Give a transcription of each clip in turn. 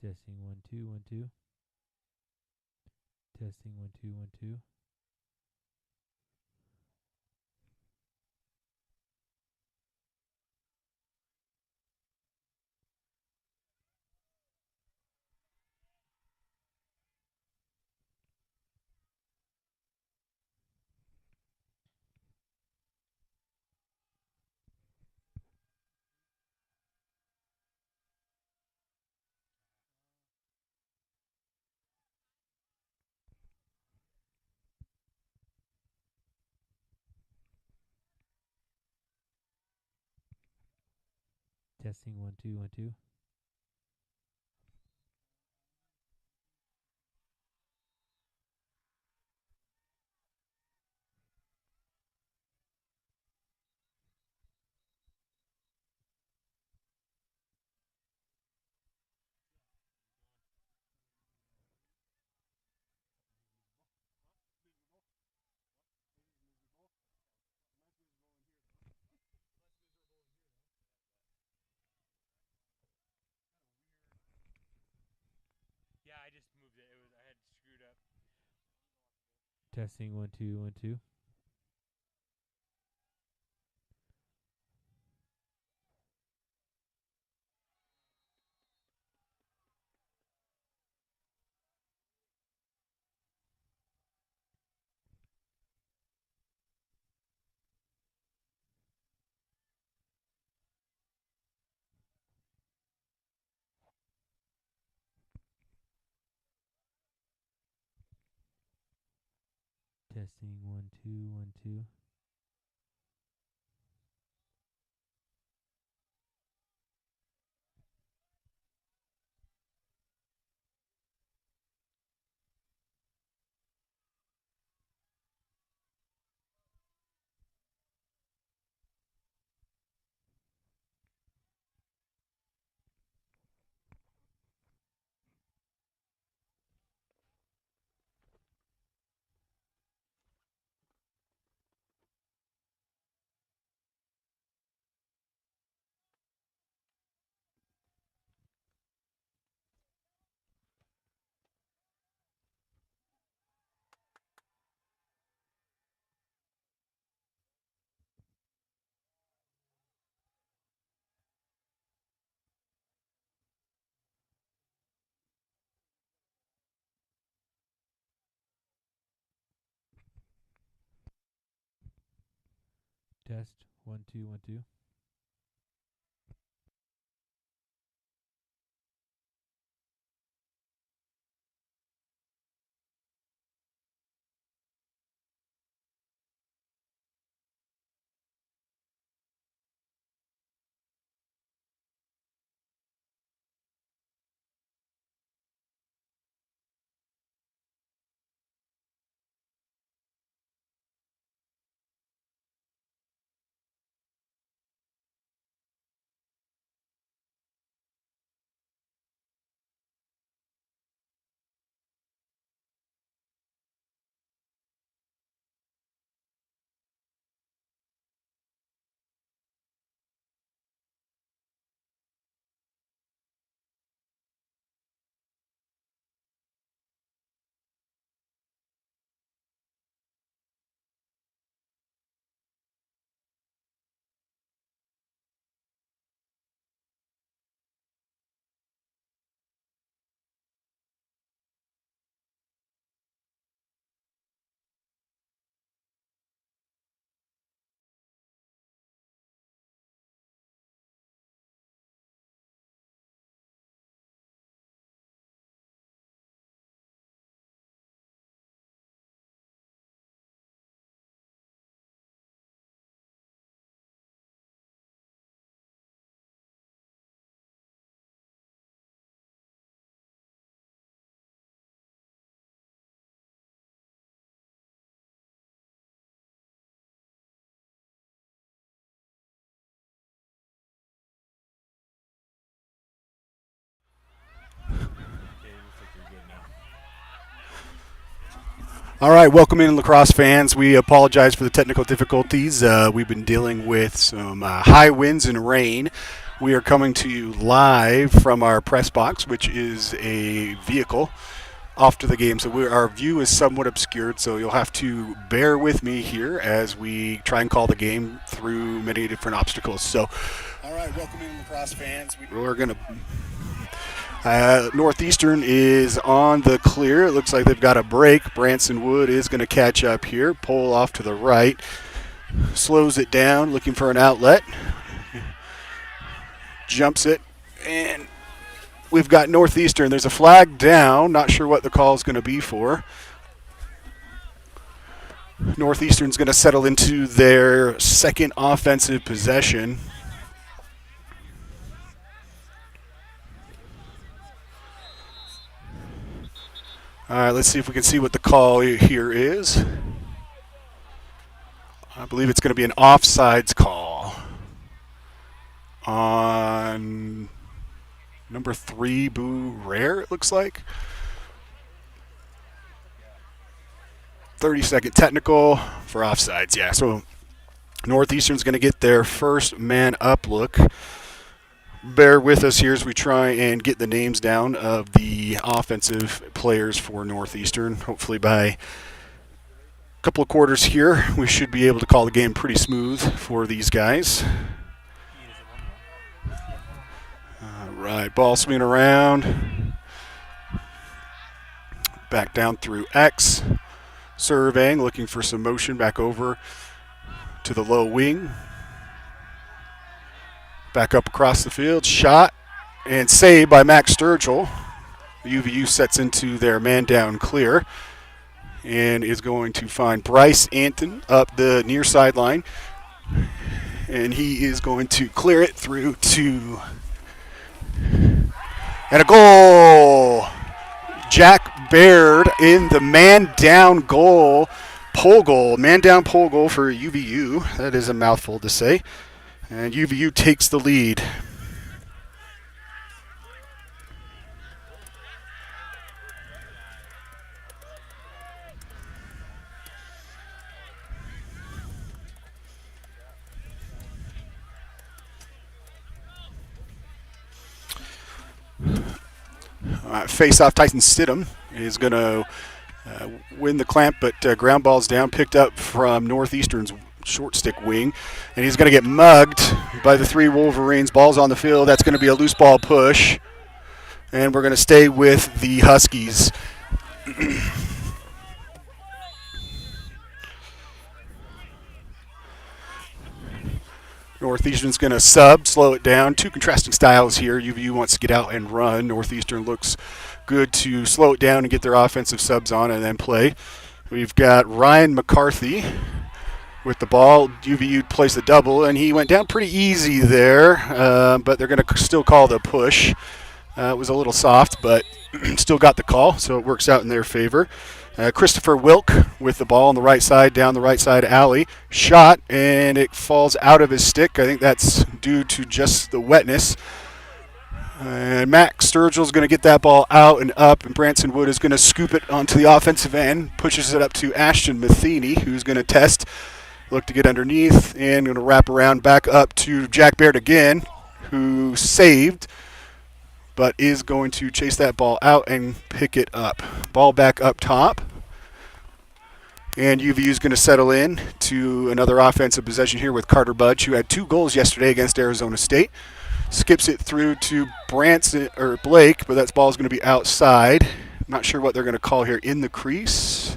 Testing 1 2 1 2. Testing 1 2 1 2. Testing 1 2 1 2. Yeah, I just moved it. I had screwed up. Testing 1 2 1 2. Testing 1 2 1 2. Test 1 2 1 2. All right, welcome in, lacrosse fans. We apologize for the technical difficulties. We've been dealing with some high winds and rain. We are coming to you live from our press box, which is a vehicle off to the game. So our view is somewhat obscured, so you'll have to bear with me here as we try and call the game through many different obstacles. So, all right, welcome in, lacrosse fans. We're going to... Northeastern is on the clear. It looks like they've got a break. Branson Wood is going to catch up here. Pull off to the right. Slows it down, looking for an outlet. Jumps it. And we've got Northeastern. There's a flag down. Not sure what the call is going to be for. Northeastern's going to settle into their second offensive possession. All right, let's see if we can see what the call here is. I believe it's going to be an offsides call on number 3, Boo Rare, it looks like. 30-second technical for offsides, yeah. So Northeastern's going to get their first man-up look. Bear with us here as we try and get the names down of the offensive players for Northeastern. Hopefully by a couple of quarters here, we should be able to call the game pretty smooth for these guys. All right, ball swinging around. Back down through X. Surveying, looking for some motion back over to the low wing. Back up across the field, shot, and saved by Max Sturgill. UVU sets into their man down clear and is going to find Bryce Anton up the near sideline. And he is going to clear it through to... And a goal! Jack Baird in the man down goal, pole goal, man down pole goal for UVU. That is a mouthful to say. And UVU takes the lead. Face-off, Tyson Stidham is going to win the clamp, but ground ball's down, picked up from Northeastern's short stick wing, and he's going to get mugged by the 3 Wolverines. Ball's on the field. That's going to be a loose ball push, and we're going to stay with the Huskies. Northeastern's going to slow it down. 2 contrasting styles here. UVU wants to get out and run. Northeastern looks good to slow it down and get their offensive subs on and then play. We've got Ryan McCarthy with the ball. UVU plays the double, and he went down pretty easy there, but they're going to still call the push. It was a little soft, but still got the call, so it works out in their favor. Christopher Wilk with the ball on the right side, down the right side alley. Shot, and it falls out of his stick. I think that's due to just the wetness. And Max Sturgill is going to get that ball out and up, and Branson Wood is going to scoop it onto the offensive end, pushes it up to Ashton Matheny, who's going to test. Look to get underneath, and going to wrap around back up to Jack Baird again, who saved, but is going to chase that ball out and pick it up. Ball back up top. And UVU is going to settle in to another offensive possession here with Carter Budge, who had 2 goals yesterday against Arizona State. Skips it through to Blake, but that ball is going to be outside. Not sure what they're going to call here in the crease.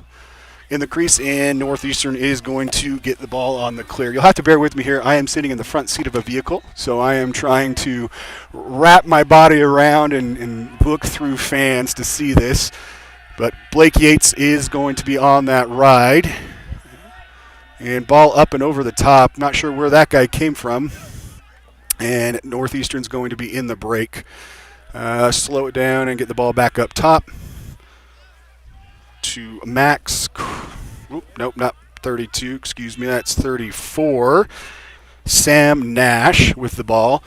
And Northeastern is going to get the ball on the clear. You'll have to bear with me here. I am sitting in the front seat of a vehicle, so I am trying to wrap my body around and look through fans to see this. But Blake Yates is going to be on that ride. And ball up and over the top. Not sure where that guy came from. And Northeastern's going to be in the break. Slow it down and get the ball back up top to Max. Nope, not 32. Excuse me, that's 34. Sam Nash with the ball.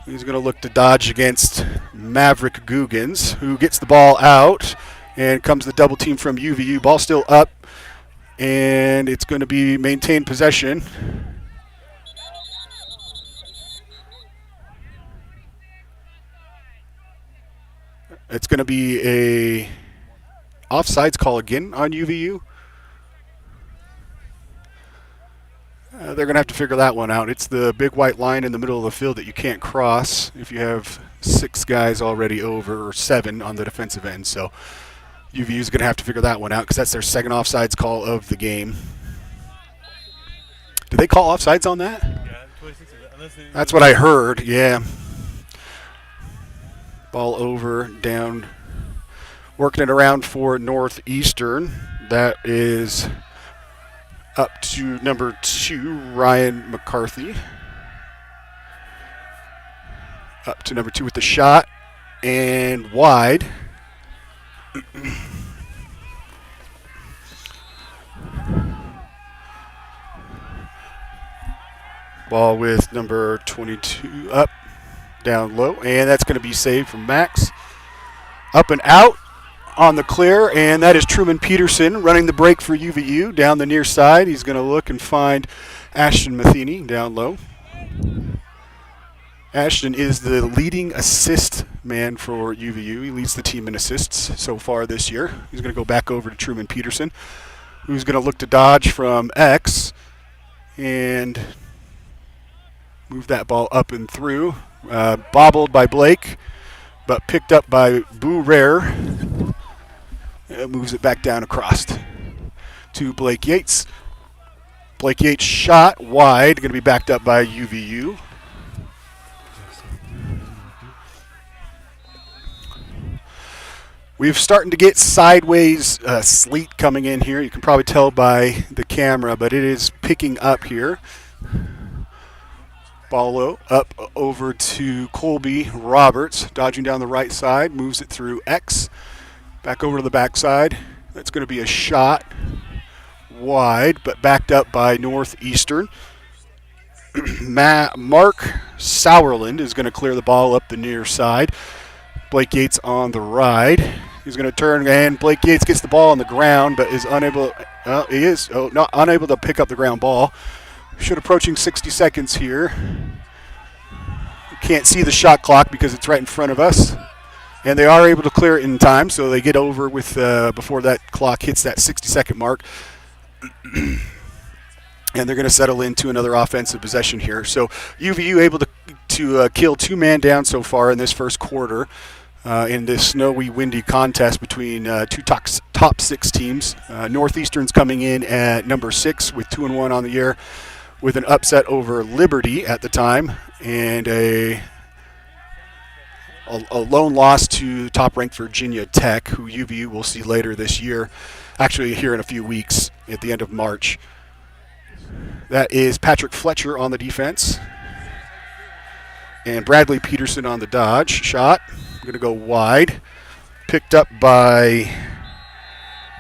He's going to look to dodge against Maverick Googans, who gets the ball out, and comes the double team from UVU. Ball still up, and it's going to be maintained possession. It's going to be a offsides call again on UVU. They're going to have to figure that one out. It's the big white line in the middle of the field that you can't cross if you have 6 guys already over, or 7 on the defensive end. So UVU is going to have to figure that one out because that's their second offsides call of the game. Did they call offsides on that? Yeah, 26. That's what I heard, yeah. Ball over, down, working it around for Northeastern. That is up to number 2, Ryan McCarthy. Up to number 2 with the shot, and wide. Ball with number 22 up, down low, and that's going to be saved from Max. Up and out on the clear, and that is Truman Peterson running the break for UVU down the near side. He's going to look and find Ashton Matheny down low. Ashton is the leading assist man for UVU. He leads the team in assists so far this year. He's going to go back over to Truman Peterson, who's going to look to dodge from X and move that ball up and through. Bobbled by Blake, but picked up by Boo Rare. Moves it back down across to Blake Yates. Blake Yates shot wide, going to be backed up by UVU. We're starting to get sideways sleet coming in here. You can probably tell by the camera, but it is picking up here. Ball low, up over to Colby Roberts, dodging down the right side, moves it through X, back over to the backside. That's going to be a shot wide, but backed up by Northeastern. Mark Sauerland is going to clear the ball up the near side. Blake Yates on the ride. He's going to turn, and Blake Yates gets the ball on the ground, but is unable. Not unable to pick up the ground ball. Should approaching 60 seconds here. Can't see the shot clock because it's right in front of us, and they are able to clear it in time, so they get over with before that clock hits that 60-second mark. And they're going to settle into another offensive possession here. So UVU able to kill 2 man down so far in this first quarter in this snowy, windy contest between 2 top 6 teams. Northeastern's coming in at number 6 with 2-1 on the year, with an upset over Liberty at the time, and a lone loss to top-ranked Virginia Tech, who UVU will see later this year, actually here in a few weeks at the end of March. That is Patrick Fletcher on the defense, and Bradley Peterson on the dodge. Shot, going to go wide, picked up by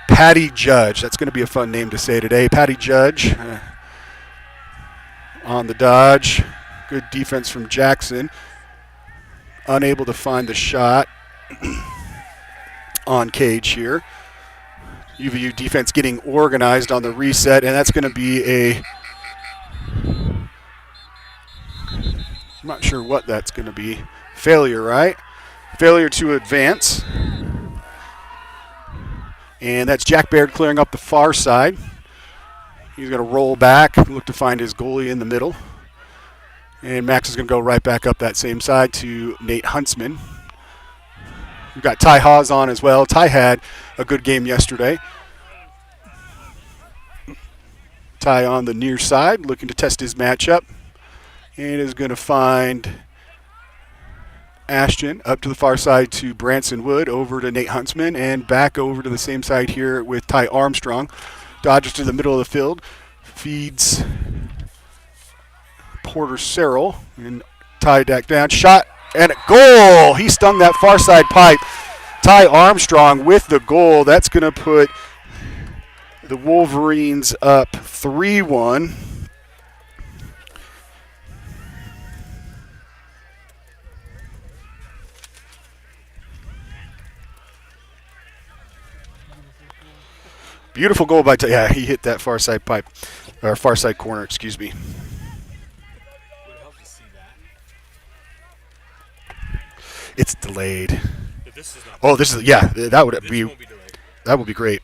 Patty Judge. That's going to be a fun name to say today. Patty Judge on the dodge. Good defense from Jackson. Unable to find the shot on Cage here. UVU defense getting organized on the reset, and that's going to be a, I'm not sure what that's going to be. Failure, right? Failure to advance. And that's Jack Baird clearing up the far side. He's going to roll back, look to find his goalie in the middle. And Max is going to go right back up that same side to Nate Huntsman. We've got Ty Hawes on as well. Ty had a good game yesterday. Ty on the near side, looking to test his matchup. And is going to find Ashton up to the far side to Branson Wood, over to Nate Huntsman, and back over to the same side here with Ty Armstrong. Dodges to the middle of the field, feeds Porter Serrell, and Ty back down. Shot and a goal! He stung that far side pipe. Ty Armstrong with the goal. That's going to put the Wolverines up 3-1. Beautiful goal by Ty. Yeah, he hit that far side pipe, or far side corner, excuse me. It's delayed. this is not. Oh, this is that would This be won't be delayed. that would be great.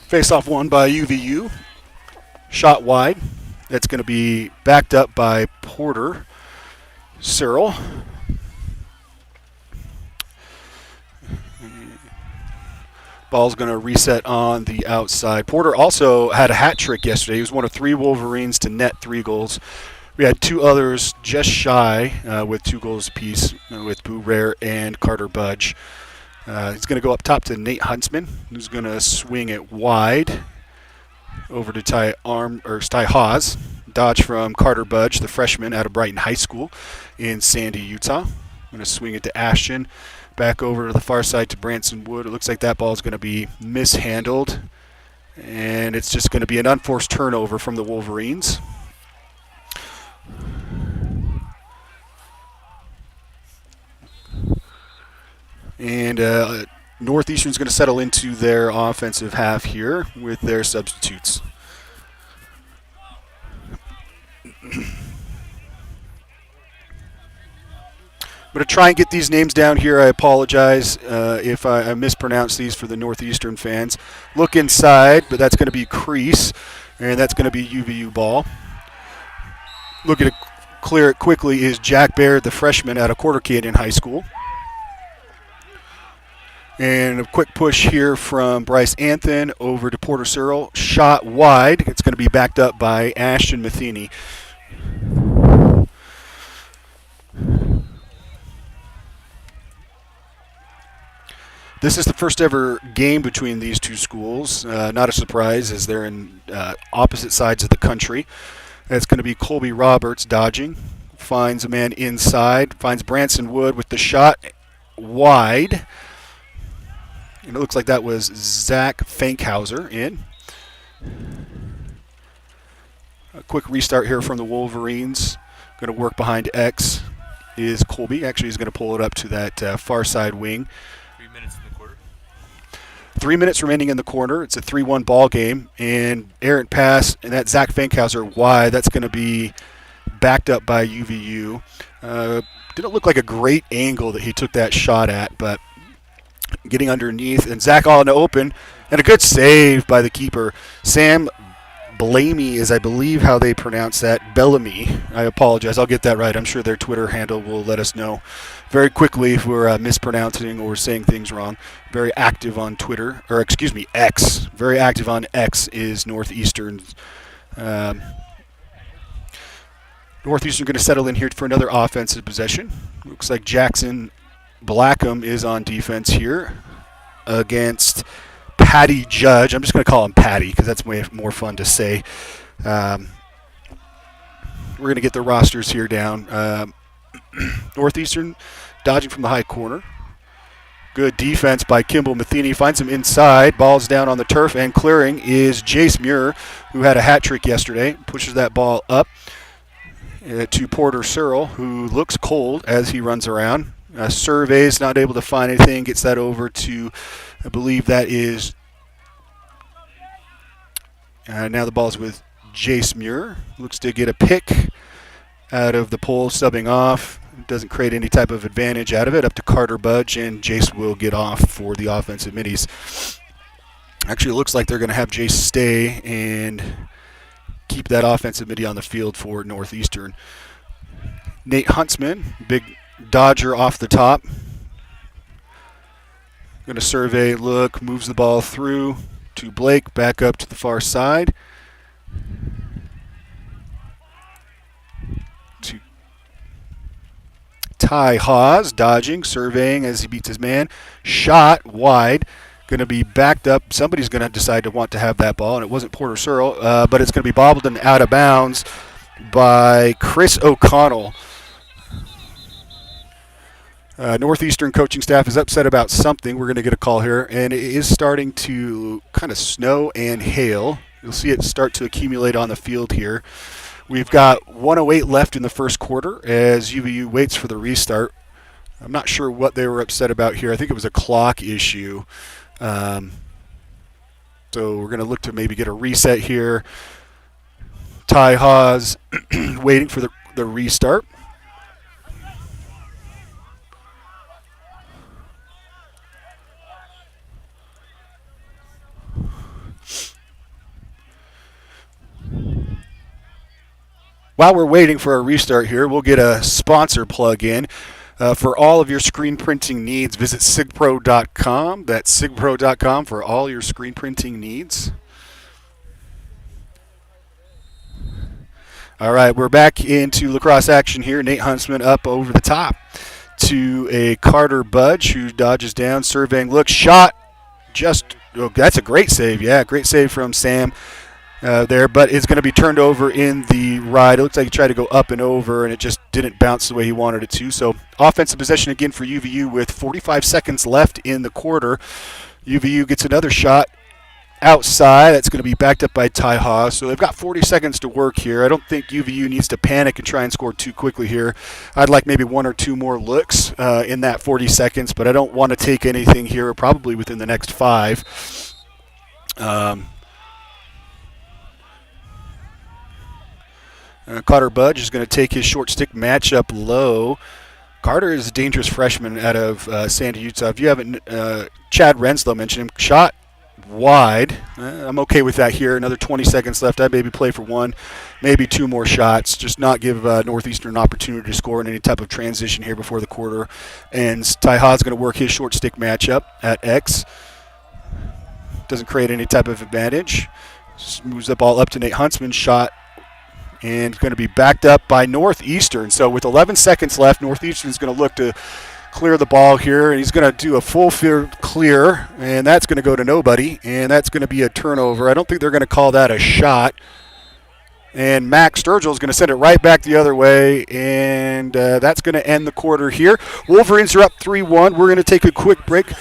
Face off one by UVU. Shot wide. That's going to be backed up by Porter Searle. Ball's going to reset on the outside. Porter also had a hat trick yesterday. He was one of 3 Wolverines to net 3 goals. We had 2 others just shy with 2 goals apiece with Boo Rare and Carter Budge. He's going to go up top to Nate Huntsman, who's going to swing it wide over to Ty Haas. Dodge from Carter Budge, the freshman out of Brighton High School in Sandy, Utah. Going to swing it to Ashton. Back over to the far side to Branson Wood. It looks like that ball is going to be mishandled. And it's just going to be an unforced turnover from the Wolverines. And Northeastern's going to settle into their offensive half here with their substitutes. I'm going to try and get these names down here. I apologize if I mispronounce these for the Northeastern fans. Look inside, but that's going to be crease, and that's going to be UVU ball. Looking to clear it quickly is Jack Baird, the freshman out of Quarter Canyon High School. And a quick push here from Bryce Anthon over to Porter Searle. Shot wide. It's going to be backed up by Ashton Matheny. This is the first ever game between these 2 schools. Not a surprise as they're in opposite sides of the country. That's going to be Colby Roberts dodging. Finds a man inside. Finds Branson Wood with the shot wide. And it looks like that was Zach Fankhauser in. A quick restart here from the Wolverines. Going to work behind X is Colby. Actually, he's going to pull it up to that far side wing. 3 minutes in the quarter. 3 minutes remaining in the quarter. It's a 3-1 ball game. And errant pass, and that Zach Fankhauser wide. That's going to be backed up by UVU. Didn't look like a great angle that he took that shot at, but getting underneath, and Zach all in the open, and a good save by the keeper. Sam Blamey is, I believe, how they pronounce that. Bellamy. I apologize. I'll get that right. I'm sure their Twitter handle will let us know very quickly if we're mispronouncing or saying things wrong. Very active on Twitter, or excuse me, X. Very active on X is Northeastern. Northeastern going to settle in here for another offensive possession. Looks like Jackson Blackham is on defense here against Patty Judge. I'm just going to call him Patty because that's way more fun to say. We're going to get the rosters here down. Northeastern dodging from the high corner. Good defense by Kimball Matheny. Finds him inside. Ball's down on the turf, and clearing is Jace Muir, who had a hat trick yesterday. Pushes that ball up to Porter Searle, who looks cold as he runs around. Surveys, not able to find anything. Gets that over to, I believe that is, now the ball's with Jace Muir. Looks to get a pick out of the pole, subbing off. Doesn't create any type of advantage out of it. Up to Carter Budge, and Jace will get off for the offensive middies. Actually, it looks like they're going to have Jace stay and keep that offensive midi on the field for Northeastern. Nate Huntsman, big dodger off the top. Going to survey, look, moves the ball through to Blake, back up to the far side. To Ty Haas, dodging, surveying as he beats his man. Shot wide. Going to be backed up. Somebody's going to decide to want to have that ball, and it wasn't Porter Searle, but it's going to be bobbled and out of bounds by Chris O'Connell. Northeastern coaching staff is upset about something. We're going to get a call here, and it is starting to kind of snow and hail. You'll see it start to accumulate on the field here. We've got 1:08 left in the first quarter as UVU waits for the restart. I'm not sure what they were upset about here. I think it was a clock issue. So we're going to look to maybe get a reset here. Ty Haas waiting for the restart. While we're waiting for a restart here, we'll get a sponsor plug in. For all of your screen printing needs, visit sigpro.com. That's sigpro.com for all your screen printing needs. All right, we're back into lacrosse action here. Nate Huntsman up over the top to a Carter Budge who dodges down, surveying look, shot. That's a great save. Yeah, great save from Sam there, but it's going to be turned over in the right. It looks like he tried to go up and over, and it just didn't bounce the way he wanted it to. So offensive possession again for UVU with 45 seconds left in the quarter. UVU gets another shot outside. That's going to be backed up by Ty Haas. So they've got 40 seconds to work here. I don't think UVU needs to panic and try and score too quickly here. I'd like maybe one or two more looks in that 40 seconds, but I don't want to take anything here probably within the next 5. Carter Budge is going to take his short stick matchup low. Carter is a dangerous freshman out of Sandy, Utah. If you haven't, Chad Renslow mentioned him. Shot wide. I'm okay with that here. Another 20 seconds left. I'd maybe play for one, maybe two more shots. Just not give Northeastern an opportunity to score in any type of transition here before the quarter ends. Ty Ha's going to work his short stick matchup at X. Doesn't create any type of advantage. Just moves the ball up to Nate Huntsman. Shot. And going to be backed up by Northeastern. So with 11 seconds left, Northeastern's going to look to clear the ball here, and he's going to do a full field clear, and that's going to go to nobody, and that's going to be a turnover. I don't think they're going to call that a shot. And Max Sturgill is going to send it right back the other way, and that's going to end the quarter here. Wolverines are up 3-1. We're going to take a quick break.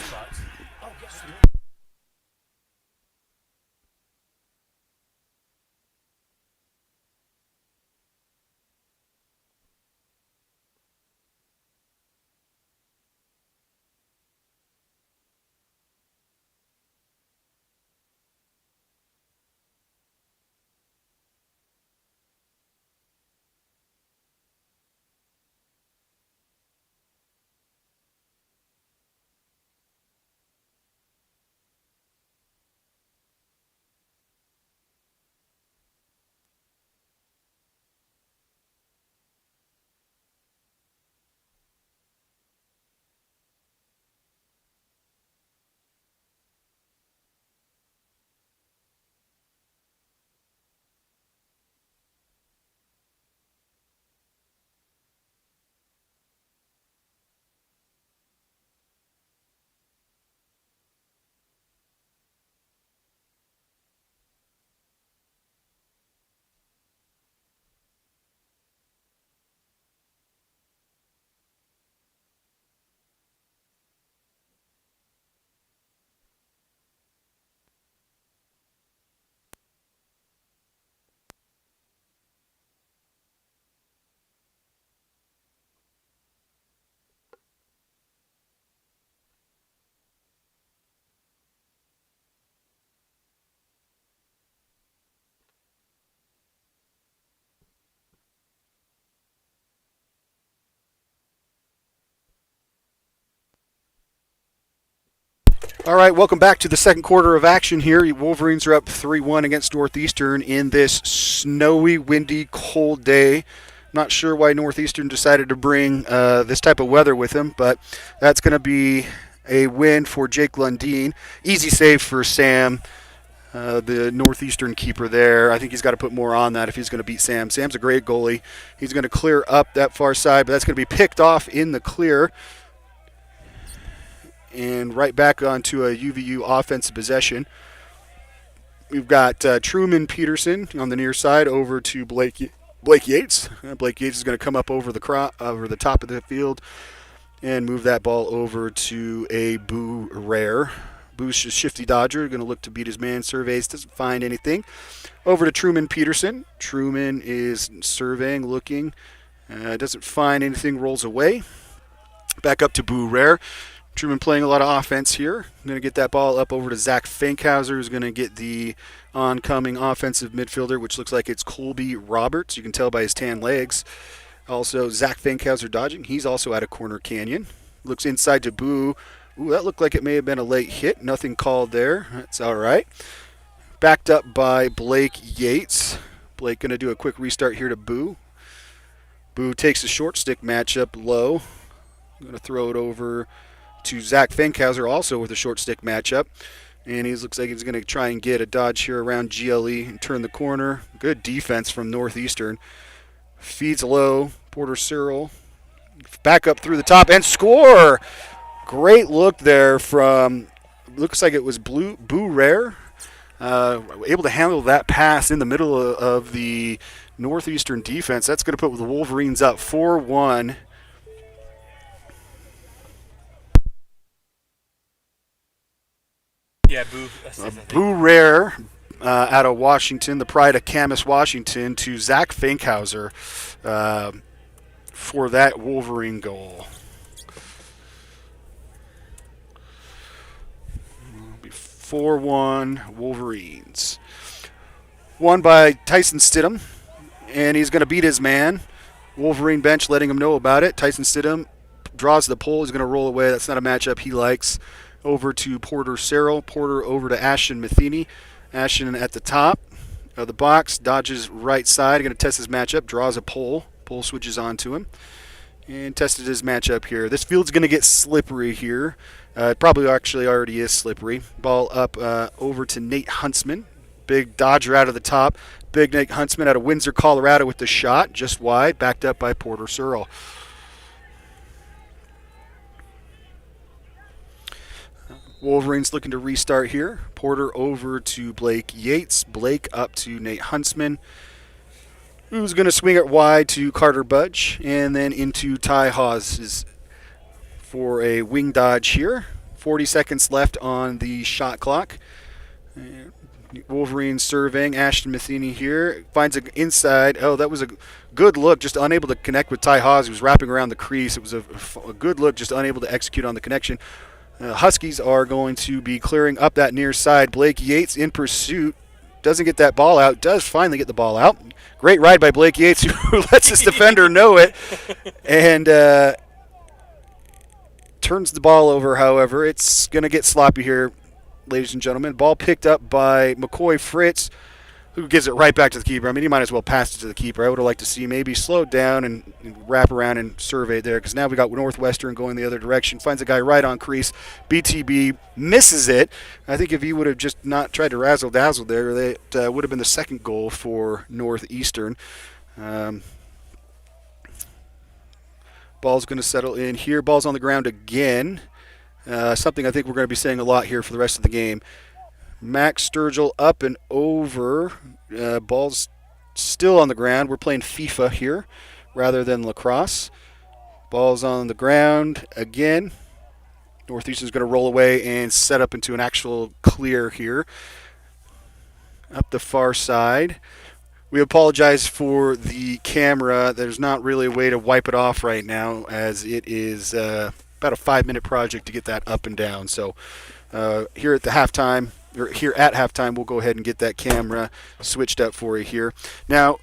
All right, welcome back to the second quarter of action here. Wolverines are up 3-1 against Northeastern in this snowy, windy, cold day. Not sure why Northeastern decided to bring this type of weather with them, but that's going to be a win for Jake Lundeen. Easy save for Sam, the Northeastern keeper there. I think he's got to put more on that if he's going to beat Sam. Sam's a great goalie. He's going to clear up that far side, but that's going to be picked off in the clear. And right back onto a UVU offensive possession. We've got Truman Peterson on the near side over to Blake Yates. Blake Yates is going to come up over the top of the field and move that ball over to a Boo Rare. Boo's just shifty dodger, going to look to beat his man. Surveys, doesn't find anything. Over to Truman Peterson. Truman is surveying, looking. Doesn't find anything, rolls away. Back up to Boo Rare. Truman playing a lot of offense here. I'm going to get that ball up over to Zach Fankhauser, who's going to get the oncoming offensive midfielder, which looks like it's Colby Roberts. You can tell by his tan legs. Also, Zach Fankhauser dodging. He's also out of corner canyon. Looks inside to Boo. Ooh, that looked like it may have been a late hit. Nothing called there. That's all right. Backed up by Blake Yates. Blake going to do a quick restart here to Boo. Boo takes the short stick matchup low. I'm going to throw it over to Zach Fankhauser, also with a short stick matchup. And he looks like he's going to try and get a dodge here around GLE and turn the corner. Good defense from Northeastern. Feeds low. Porter Cyril back up through the top and score. Great look there from, looks like it was Boo Rare. Able to handle that pass in the middle of the Northeastern defense. That's going to put the Wolverines up 4-1. Yeah, Boo. Boo Rare out of Washington, the pride of Camas, Washington, to Zach Fankhauser for that Wolverine goal. 4-1 Wolverines. Won by Tyson Stidham, and he's going to beat his man. Wolverine bench letting him know about it. Tyson Stidham draws the pole. He's going to roll away. That's not a matchup he likes. Over to Porter Cyril. Porter over to Ashton Matheny. Ashton at the top of the box. Dodges right side. Going to test his matchup. Draws a pole. Pole switches onto him. And tested his matchup here. This field's going to get slippery here. It probably actually already is slippery. Ball up over to Nate Huntsman. Big dodger out of the top. Big Nate Huntsman out of Windsor, Colorado with the shot. Just wide. Backed up by Porter Cyril. Wolverines looking to restart here. Porter over to Blake Yates. Blake up to Nate Huntsman, who's going to swing it wide to Carter Budge, and then into Ty Hawes for a wing dodge here. 40 seconds left on the shot clock. Wolverines surveying. Ashton Matheny here. Finds an inside. Oh, that was a good look. Just unable to connect with Ty Hawes. He was wrapping around the crease. It was a good look, just unable to execute on the connection. Huskies are going to be clearing up that near side. Blake Yates in pursuit. Doesn't get that ball out. Does finally get the ball out. Great ride by Blake Yates, who lets his defender know it. And turns the ball over, however. It's going to get sloppy here, ladies and gentlemen. Ball picked up by McCoy Fritz, who gives it right back to the keeper. I mean, he might as well pass it to the keeper. I would have liked to see maybe slow down and wrap around and survey there, because now we got Northwestern going the other direction. Finds a guy right on crease. BTB misses it. I think if he would have just not tried to razzle-dazzle there, that would have been the second goal for Northeastern. Ball's going to settle in here. Ball's on the ground again. Something I think we're going to be saying a lot here for the rest of the game. Max Sturgill up and over. Ball's still on the ground. We're playing FIFA here rather than lacrosse. Ball's on the ground again. Northeastern's going to roll away and set up into an actual clear here. Up the far side. We apologize for the camera. There's not really a way to wipe it off right now, as it is about a 5-minute project to get that up and down. So here at halftime, we'll go ahead and get that camera switched up for you here. Now,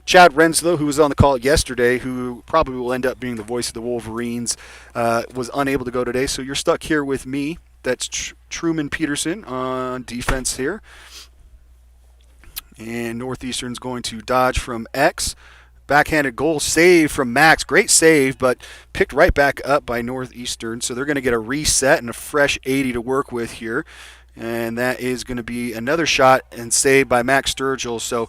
Chad Renslow, who was on the call yesterday, who probably will end up being the voice of the Wolverines, was unable to go today. So you're stuck here with me. That's Truman Peterson on defense here. And Northeastern's going to dodge from X. Backhanded goal save from Max. Great save, but picked right back up by Northeastern. So they're going to get a reset and a fresh 80 to work with here. And that is going to be another shot and save by Max Sturgill. So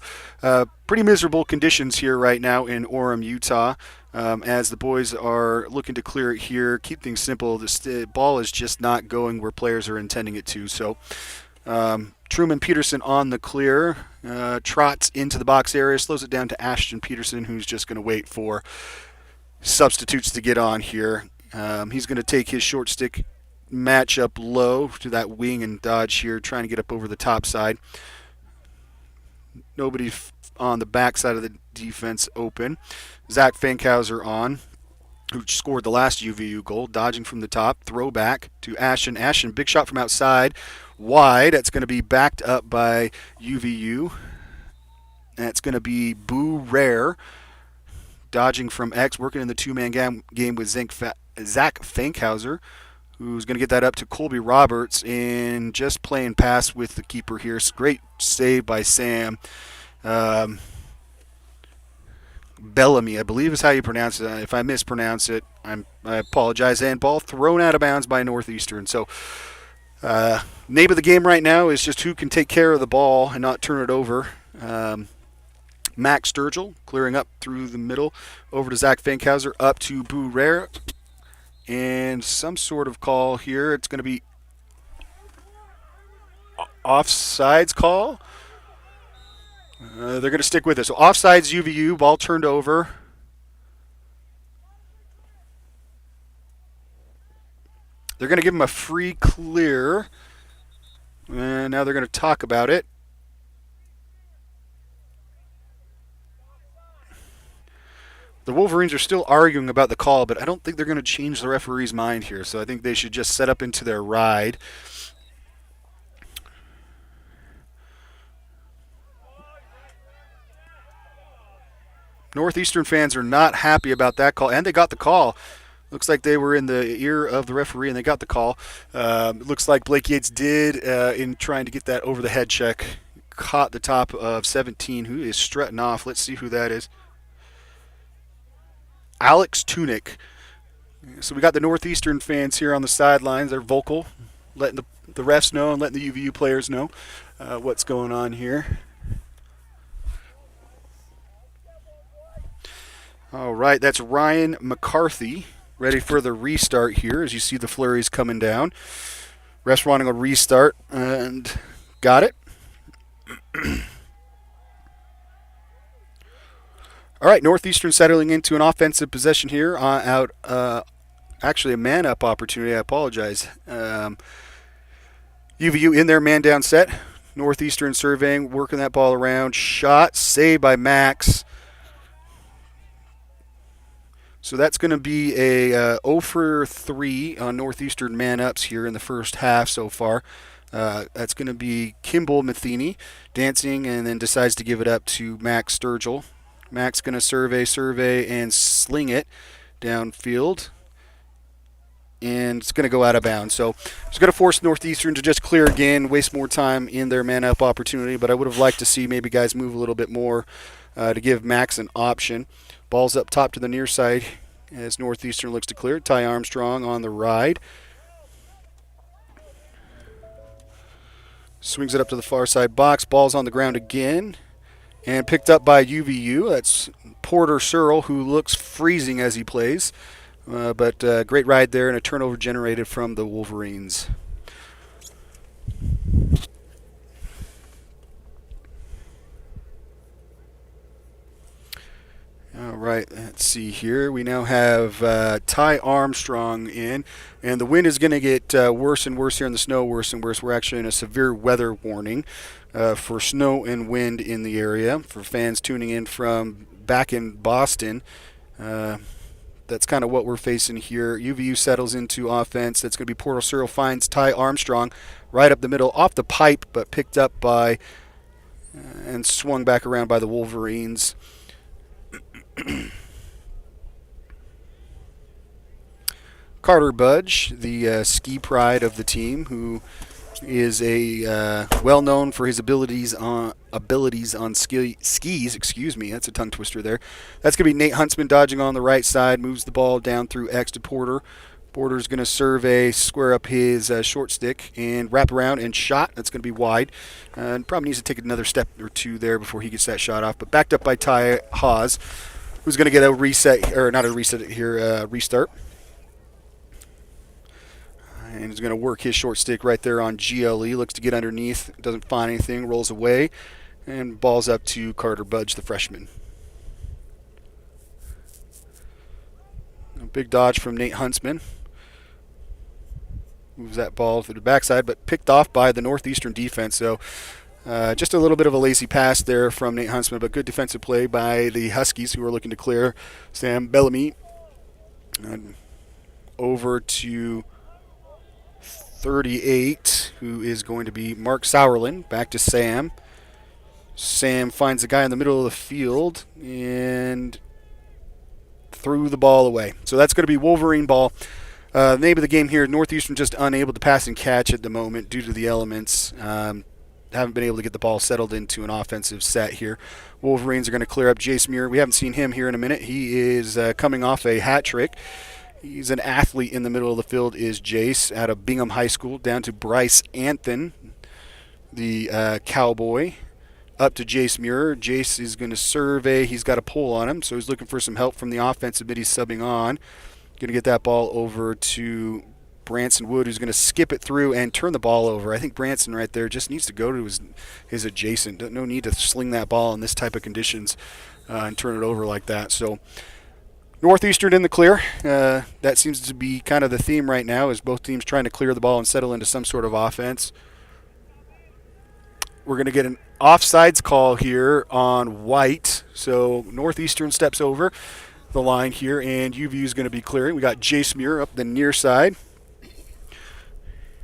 pretty miserable conditions here right now in Orem, Utah, as the boys are looking to clear it here. Keep things simple. The ball is just not going where players are intending it to. So Truman Peterson on the clear, trots into the box area, slows it down to Ashton Peterson, who's just going to wait for substitutes to get on here. He's going to take his short stick match up low to that wing and dodge here, trying to get up over the top side. Nobody on the back side of the defense open. Zach Fankhauser on, who scored the last UVU goal, dodging from the top, throw back to Ashton. Ashton, big shot from outside, wide. That's going to be backed up by UVU. That's going to be Boo Rare, dodging from X, working in the two-man game with Zach Fankhauser, who's going to get that up to Colby Roberts, and just playing pass with the keeper here. Great save by Sam. Bellamy, I believe is how you pronounce it. If I mispronounce it, I apologize. And ball thrown out of bounds by Northeastern. So name of the game right now is just who can take care of the ball and not turn it over. Max Sturgill clearing up through the middle over to Zach Fankhauser, up to Bourrère. And some sort of call here. It's going to be offsides call. They're going to stick with it. So offsides UVU, ball turned over. They're going to give him a free clear. And now they're going to talk about it. The Wolverines are still arguing about the call, but I don't think they're going to change the referee's mind here. So I think they should just set up into their ride. Northeastern fans are not happy about that call, and they got the call. Looks like they were in the ear of the referee, and they got the call. Looks like Blake Yates did, in trying to get that over-the-head check, caught the top of 17, who is strutting off. Let's see who that is. Alex Tunick. So we got the Northeastern fans here on the sidelines. They're vocal, letting the refs know and letting the UVU players know what's going on here. All right, that's Ryan McCarthy ready for the restart here as you see the flurries coming down. Refs wanting a restart and got it. All right, Northeastern settling into an offensive possession here. Actually, a man-up opportunity. I apologize. UVU in their man-down set. Northeastern surveying, working that ball around. Shot, saved by Max. So that's going to be a 0 for 3 on Northeastern man-ups here in the first half so far. That's going to be Kimball Matheny dancing and then decides to give it up to Max Sturgill. Max going to survey, and sling it downfield. And it's going to go out of bounds. So it's going to force Northeastern to just clear again, waste more time in their man-up opportunity. But I would have liked to see maybe guys move a little bit more to give Max an option. Ball's up top to the near side as Northeastern looks to clear. Ty Armstrong on the ride. Swings it up to the far side box. Ball's on the ground again. And picked up by UVU. That's Porter Searle, who looks freezing as he plays. But great ride there and a turnover generated from the Wolverines. All right, let's see here. We now have Ty Armstrong in, and the wind is going to get worse and worse here in the snow, worse and worse. We're actually in a severe weather warning for snow and wind in the area. For fans tuning in from back in Boston, that's kind of what we're facing here. UVU settles into offense. That's going to be Porter Searle finds Ty Armstrong right up the middle, off the pipe, but picked up by and swung back around by the Wolverines. Carter Budge, the ski pride of the team, who is a well known for his abilities on skis. Excuse me, that's a tongue twister there. That's going to be Nate Huntsman dodging on the right side, moves the ball down through X to Porter. Porter's going to survey, square up his short stick, and wrap around and shot. That's going to be wide. And probably needs to take another step or two there before he gets that shot off. But backed up by Ty Haas, who's going to get a reset, or not a reset here, restart. And he's going to work his short stick right there on GLE. Looks to get underneath, doesn't find anything, rolls away, and ball's up to Carter Budge, the freshman. A big dodge from Nate Huntsman. Moves that ball to the backside, but picked off by the Northeastern defense. So just a little bit of a lazy pass there from Nate Huntsman, but good defensive play by the Huskies, who are looking to clear. Sam Bellamy over to 38, who is going to be Mark Sauerland. Back to Sam. Sam finds the guy in the middle of the field and threw the ball away. So that's going to be Wolverine ball. Name of the game here, Northeastern just unable to pass and catch at the moment due to the elements. haven't been able to get the ball settled into an offensive set here. Wolverines are going to clear up Jace Muir. We haven't seen him here in a minute. He is coming off a hat trick. He's an athlete in the middle of the field is Jace out of Bingham High School, down to Bryce Anthon, the Cowboy, up to Jace Muir. Jace is going to survey. He's got a pull on him, so he's looking for some help from the offensive mid he's subbing on. Going to get that ball over to Branson Wood, who's going to skip it through and turn the ball over. I think Branson right there just needs to go to his adjacent. No need to sling that ball in this type of conditions and turn it over like that. So Northeastern in the clear. That seems to be kind of the theme right now, is both teams trying to clear the ball and settle into some sort of offense. We're going to get an offsides call here on White. So Northeastern steps over the line here, and UVU is going to be clearing. We got Jace Muir up the near side.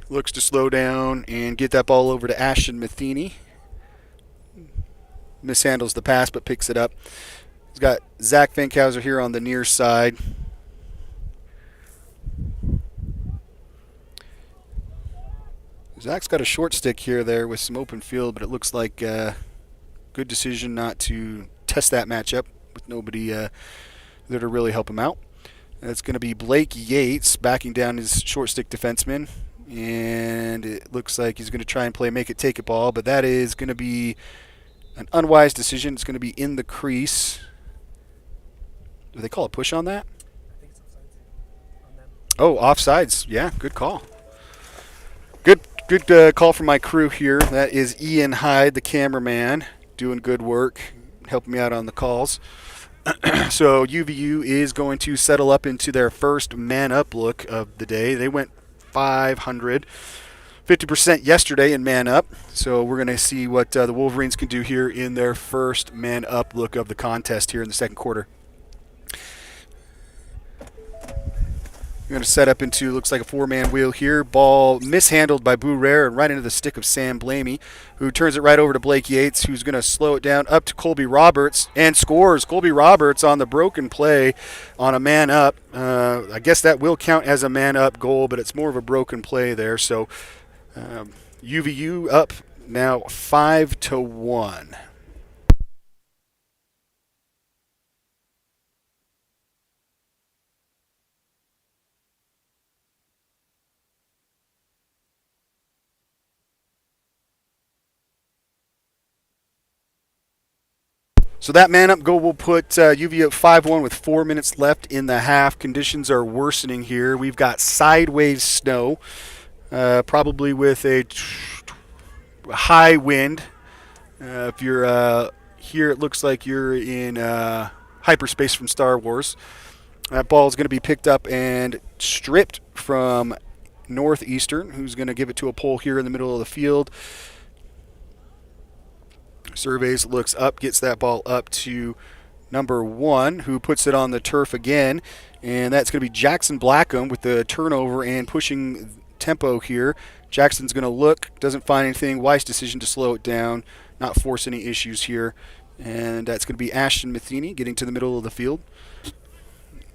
Looks to slow down and get that ball over to Ashton Matheny. Mishandles the pass but picks it up. He's got Zach Fankhauser here on the near side. Zach's got a short stick here there with some open field, but it looks like a good decision not to test that matchup with nobody there to really help him out. That's going to be Blake Yates backing down his short stick defenseman. And it looks like he's going to try and play make it take it ball, but that is going to be an unwise decision. It's going to be in the crease. Do they call a push on that? I think it's offsides on them. Oh, offsides. Yeah, good call. Good call from my crew here. That is Ian Hyde, the cameraman, doing good work, helping me out on the calls. So UVU is going to settle up into their first man-up look of the day. They went 500, 50% yesterday in man-up. So we're going to see what the Wolverines can do here in their first man-up look of the contest here in the second quarter. We're going to set up into, looks like a four-man wheel here. Ball mishandled by Bourrère and right into the stick of Sam Blamey, who turns it right over to Blake Yates, who's going to slow it down up to Colby Roberts and scores. Colby Roberts on the broken play on a man-up. I guess that will count as a man-up goal, but it's more of a broken play there. So UVU up now 5-1. So that man-up goal will put UVU at 5-1 with 4 minutes left in the half. Conditions are worsening here. We've got sideways snow, probably with a high wind. If you're here, it looks like you're in hyperspace from Star Wars. That ball is going to be picked up and stripped from Northeastern, who's going to give it to a pole here in the middle of the field. Surveys, looks up, gets that ball up to number 1, who puts it on the turf again. And that's going to be Jackson Blackham with the turnover and pushing tempo here. Jackson's going to look, doesn't find anything. Wise decision to slow it down, not force any issues here. And that's going to be Ashton Matheny getting to the middle of the field.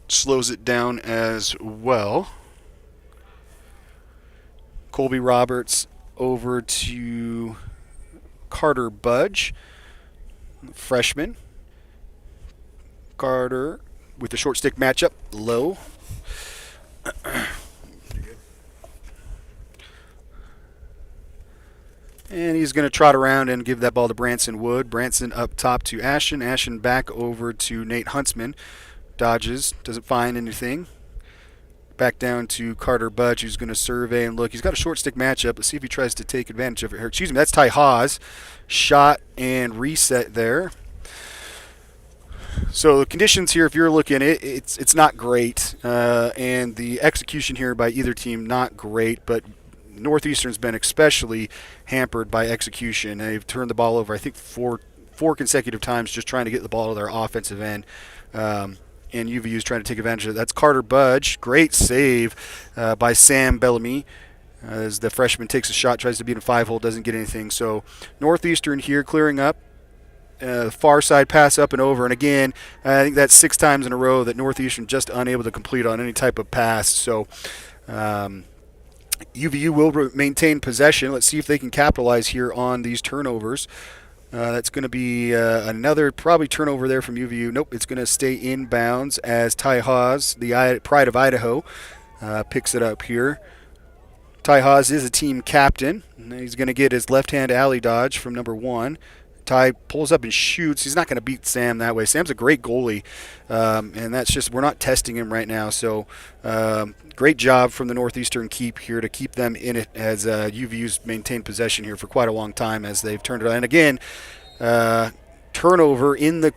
Slows it down as well. Colby Roberts over to Carter Budge, freshman. Carter with the short stick matchup, low. And he's going to trot around and give that ball to Branson Wood. Branson up top to Ashton. Ashton back over to Nate Huntsman. Dodges, doesn't find anything. Back down to Carter Budge, who's going to survey and look. He's got a short stick matchup. Let's see if he tries to take advantage of it here. Excuse me, that's Ty Haas. Shot and reset there. So the conditions here, if you're looking, it's not great. And the execution here by either team, not great. But Northeastern's been especially hampered by execution. They've turned the ball over, I think, four consecutive times just trying to get the ball to their offensive end. And UVU's trying to take advantage of it. That's Carter Budge. Great save by Sam Bellamy as the freshman takes a shot, tries to beat a 5-hole, doesn't get anything. So Northeastern here clearing up. Far side pass up and over. And again, I think that's 6 times in a row that Northeastern just unable to complete on any type of pass. So UVU will maintain possession. Let's see if they can capitalize here on these turnovers. That's going to be another probably turnover there from UVU. Nope, it's going to stay inbounds as Ty Haas, the pride of Idaho, picks it up here. Ty Haas is a team captain. He's going to get his left-hand alley dodge from number 1. Ty pulls up and shoots. He's not going to beat Sam that way. Sam's a great goalie, and that's just we're not testing him right now. So great job from the Northeastern keep here to keep them in it as UVU's maintained possession here for quite a long time as they've turned it on. And again, turnover in the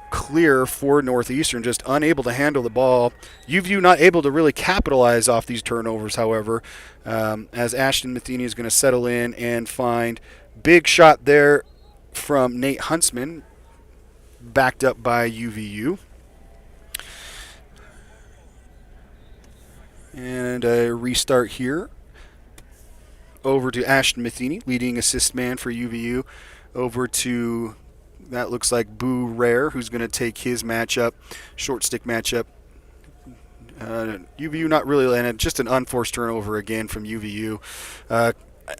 clear for Northeastern, just unable to handle the ball. UVU not able to really capitalize off these turnovers, however, as Ashton Matheny is going to settle in and find big shot there from Nate Huntsman, backed up by UVU. And a restart here. Over to Ashton Matheny, leading assist man for UVU. Over to, that looks like Boo Rare, who's going to take his matchup, short stick matchup. UVU not really, and just an unforced turnover again from UVU.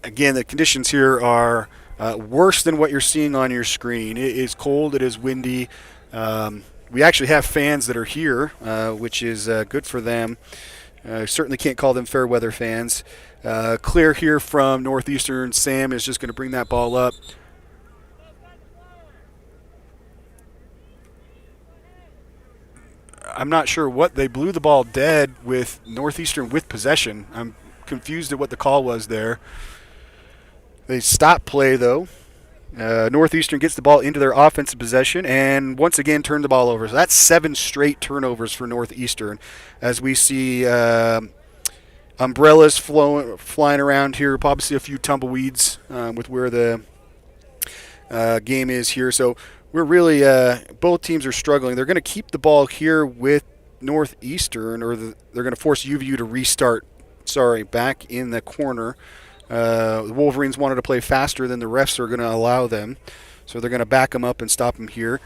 Again, the conditions here are worse than what you're seeing on your screen. It is cold. It is windy. We actually have fans that are here, which is good for them. Certainly can't call them fair weather fans. Clear here from Northeastern. Sam is just going to bring that ball up. I'm not sure what they blew the ball dead with Northeastern with possession. I'm confused at what the call was there. They stop play, though. Northeastern gets the ball into their offensive possession and once again turn the ball over. So that's 7 straight turnovers for Northeastern as we see umbrellas flying around here. Probably see a few tumbleweeds with where the game is here. So we're really both teams are struggling. They're going to keep the ball here with Northeastern, or they're going to force UVU to restart. Back in the corner. The Wolverines wanted to play faster than the refs are going to allow them, so they're going to back them up and stop them here.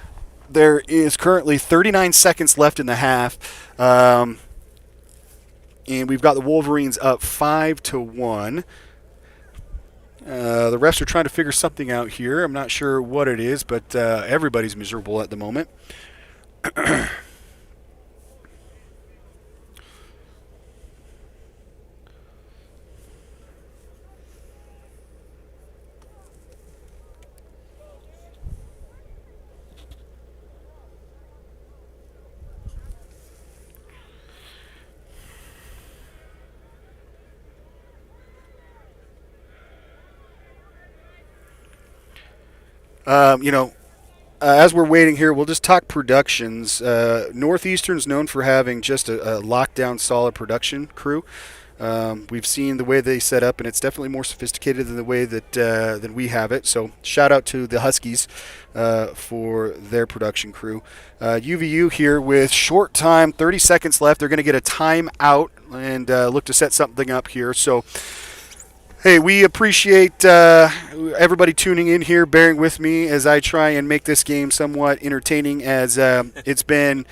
There is currently 39 seconds left in the half, and we've got the Wolverines up 5-1. The refs are trying to figure something out here. I'm not sure what it is, but everybody's miserable at the moment. As we're waiting here, we'll just talk productions. Northeastern's known for having just a lockdown, solid production crew. We've seen the way they set up, and it's definitely more sophisticated than the way that than we have it. So shout out to the Huskies for their production crew. UVU here with short time, 30 seconds left. They're going to get a timeout and look to set something up here. So, hey, we appreciate everybody tuning in here, bearing with me as I try and make this game somewhat entertaining, as it's been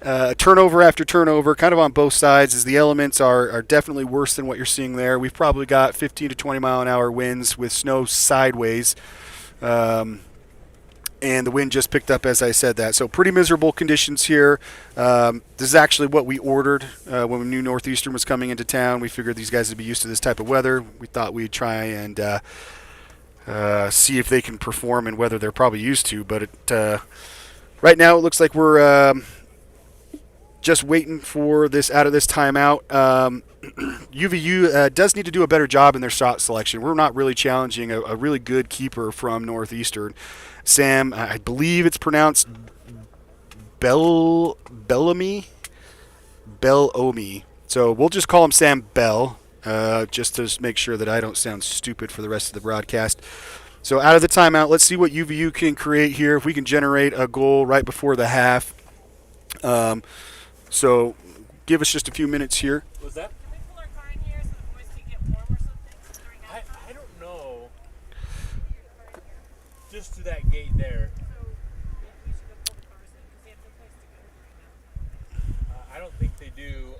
turnover after turnover, kind of on both sides, as the elements are definitely worse than what you're seeing there. We've probably got 15 to 20 mile an hour winds with snow sideways. And the wind just picked up as I said that. So pretty miserable conditions here. This is actually what we ordered when we knew Northeastern was coming into town. We figured these guys would be used to this type of weather. We thought we'd try and see if they can perform in weather they're probably used to. But right now it looks like we're just waiting for this out of this timeout. UVU does need to do a better job in their shot selection. We're not really challenging a really good keeper from Northeastern. Sam, I believe it's pronounced Bellomy. So we'll just call him Sam Bell, just to make sure that I don't sound stupid for the rest of the broadcast. So out of the timeout, let's see what UVU can create here. If we can generate a goal right before the half. So give us just a few minutes here. What's that? Can we pull our car in here so the boys can get warm or something during that? I don't know. Just to that gate there. So maybe we should go pull the cars in because they have no place to go during that. I don't think they do.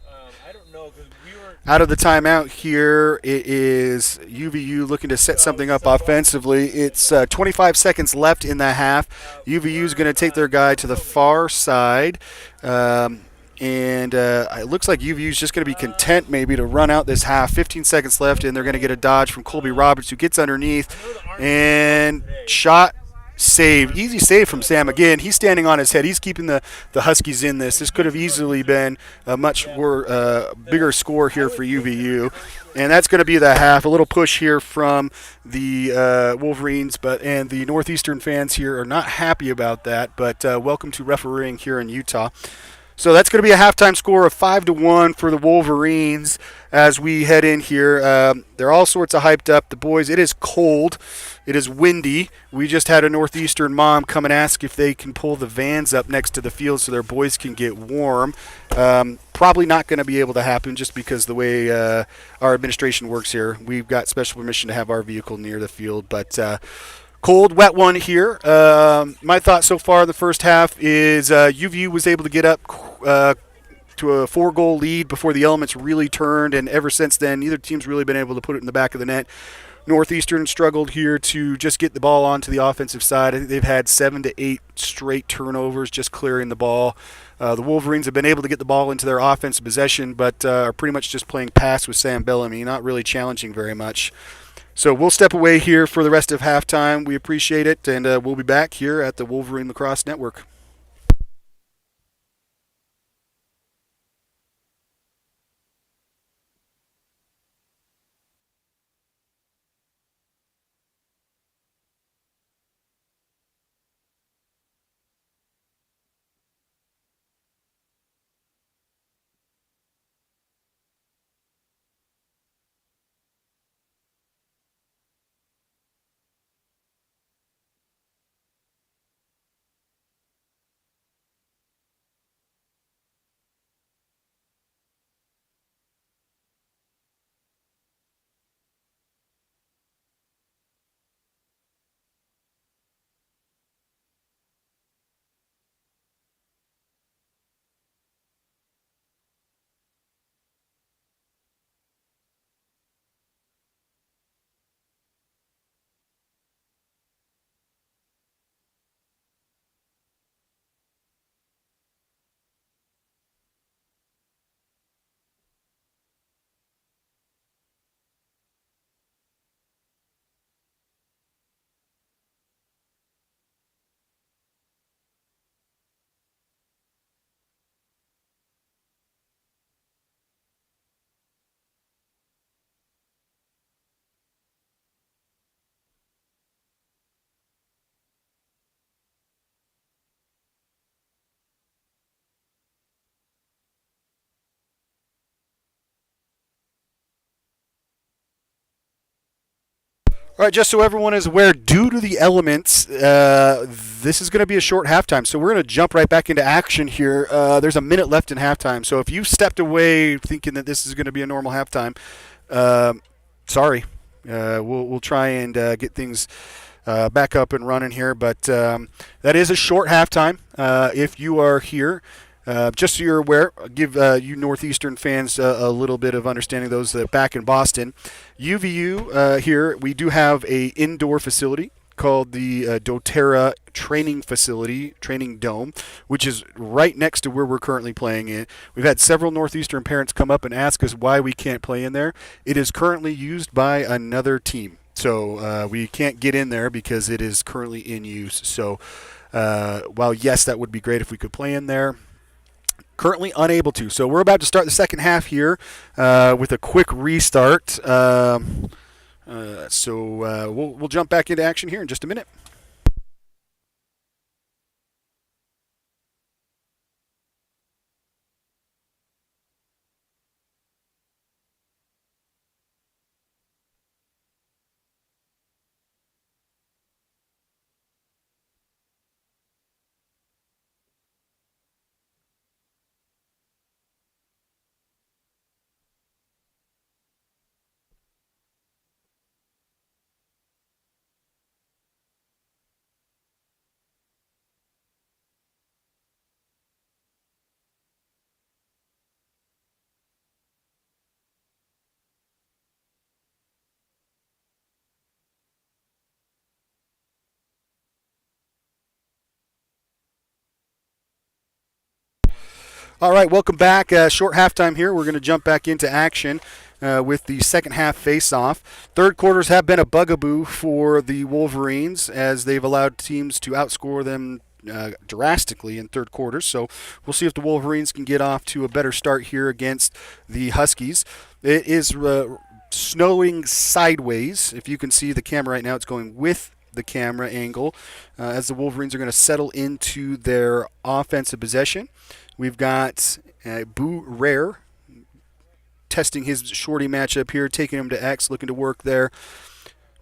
I don't know because we were. Out of the timeout here, it is UVU looking to set something up offensively. It's 25 seconds left in the half. UVU is going to take their guy to the far side. And it looks like UVU is just going to be content maybe to run out this half. 15 seconds left, and they're going to get a dodge from Colby Roberts, who gets underneath. And shot. Save. Easy save from Sam again. He's standing on his head. He's keeping the Huskies in this. This could have easily been a much more bigger score here for UVU. And that's going to be the half. A little push here from the Wolverines, and the Northeastern fans here are not happy about that. But welcome to refereeing here in Utah. So that's going to be a halftime score of 5-1 for the Wolverines as we head in here. They're all sorts of hyped up. The boys, it is cold. It is windy. We just had a Northeastern mom come and ask if they can pull the vans up next to the field so their boys can get warm. Probably not going to be able to happen just because the way our administration works here. We've got special permission to have our vehicle near the field, but cold, wet one here. My thought so far in the first half is UVU was able to get up to a 4-goal lead before the elements really turned, and ever since then, neither team's really been able to put it in the back of the net. Northeastern struggled here to just get the ball onto the offensive side. I think they've had 7 to 8 straight turnovers just clearing the ball. The Wolverines have been able to get the ball into their offensive possession, but are pretty much just playing pass with Sam Bellamy, not really challenging very much. So we'll step away here for the rest of halftime. We appreciate it, and we'll be back here at the Wolverine Lacrosse Network. All right, just so everyone is aware, due to the elements, this is going to be a short halftime. So we're going to jump right back into action here. There's a minute left in halftime. So if you stepped away thinking that this is going to be a normal halftime, sorry. We'll try and get things back up and running here. But that is a short halftime. If you are here, just so you're aware, I'll give you Northeastern fans a little bit of understanding, those that are back in Boston. UVU here, we do have a indoor facility called the doTERRA Training Dome, which is right next to where we're currently playing it. We've had several Northeastern parents come up and ask us why we can't play in there. It is currently used by another team, so we can't get in there because it is currently in use. So while, yes, that would be great if we could play in there, currently unable to. So we're about to start the second half here with a quick restart. So we'll jump back into action here in just a minute. All right, welcome back. Short halftime here. We're going to jump back into action with the second half face-off. Third quarters have been a bugaboo for the Wolverines as they've allowed teams to outscore them drastically in third quarters. So we'll see if the Wolverines can get off to a better start here against the Huskies. It is snowing sideways. If you can see the camera right now, it's going with the camera angle as the Wolverines are going to settle into their offensive possession. We've got Boo Rare testing his shorty matchup here, taking him to X, looking to work there.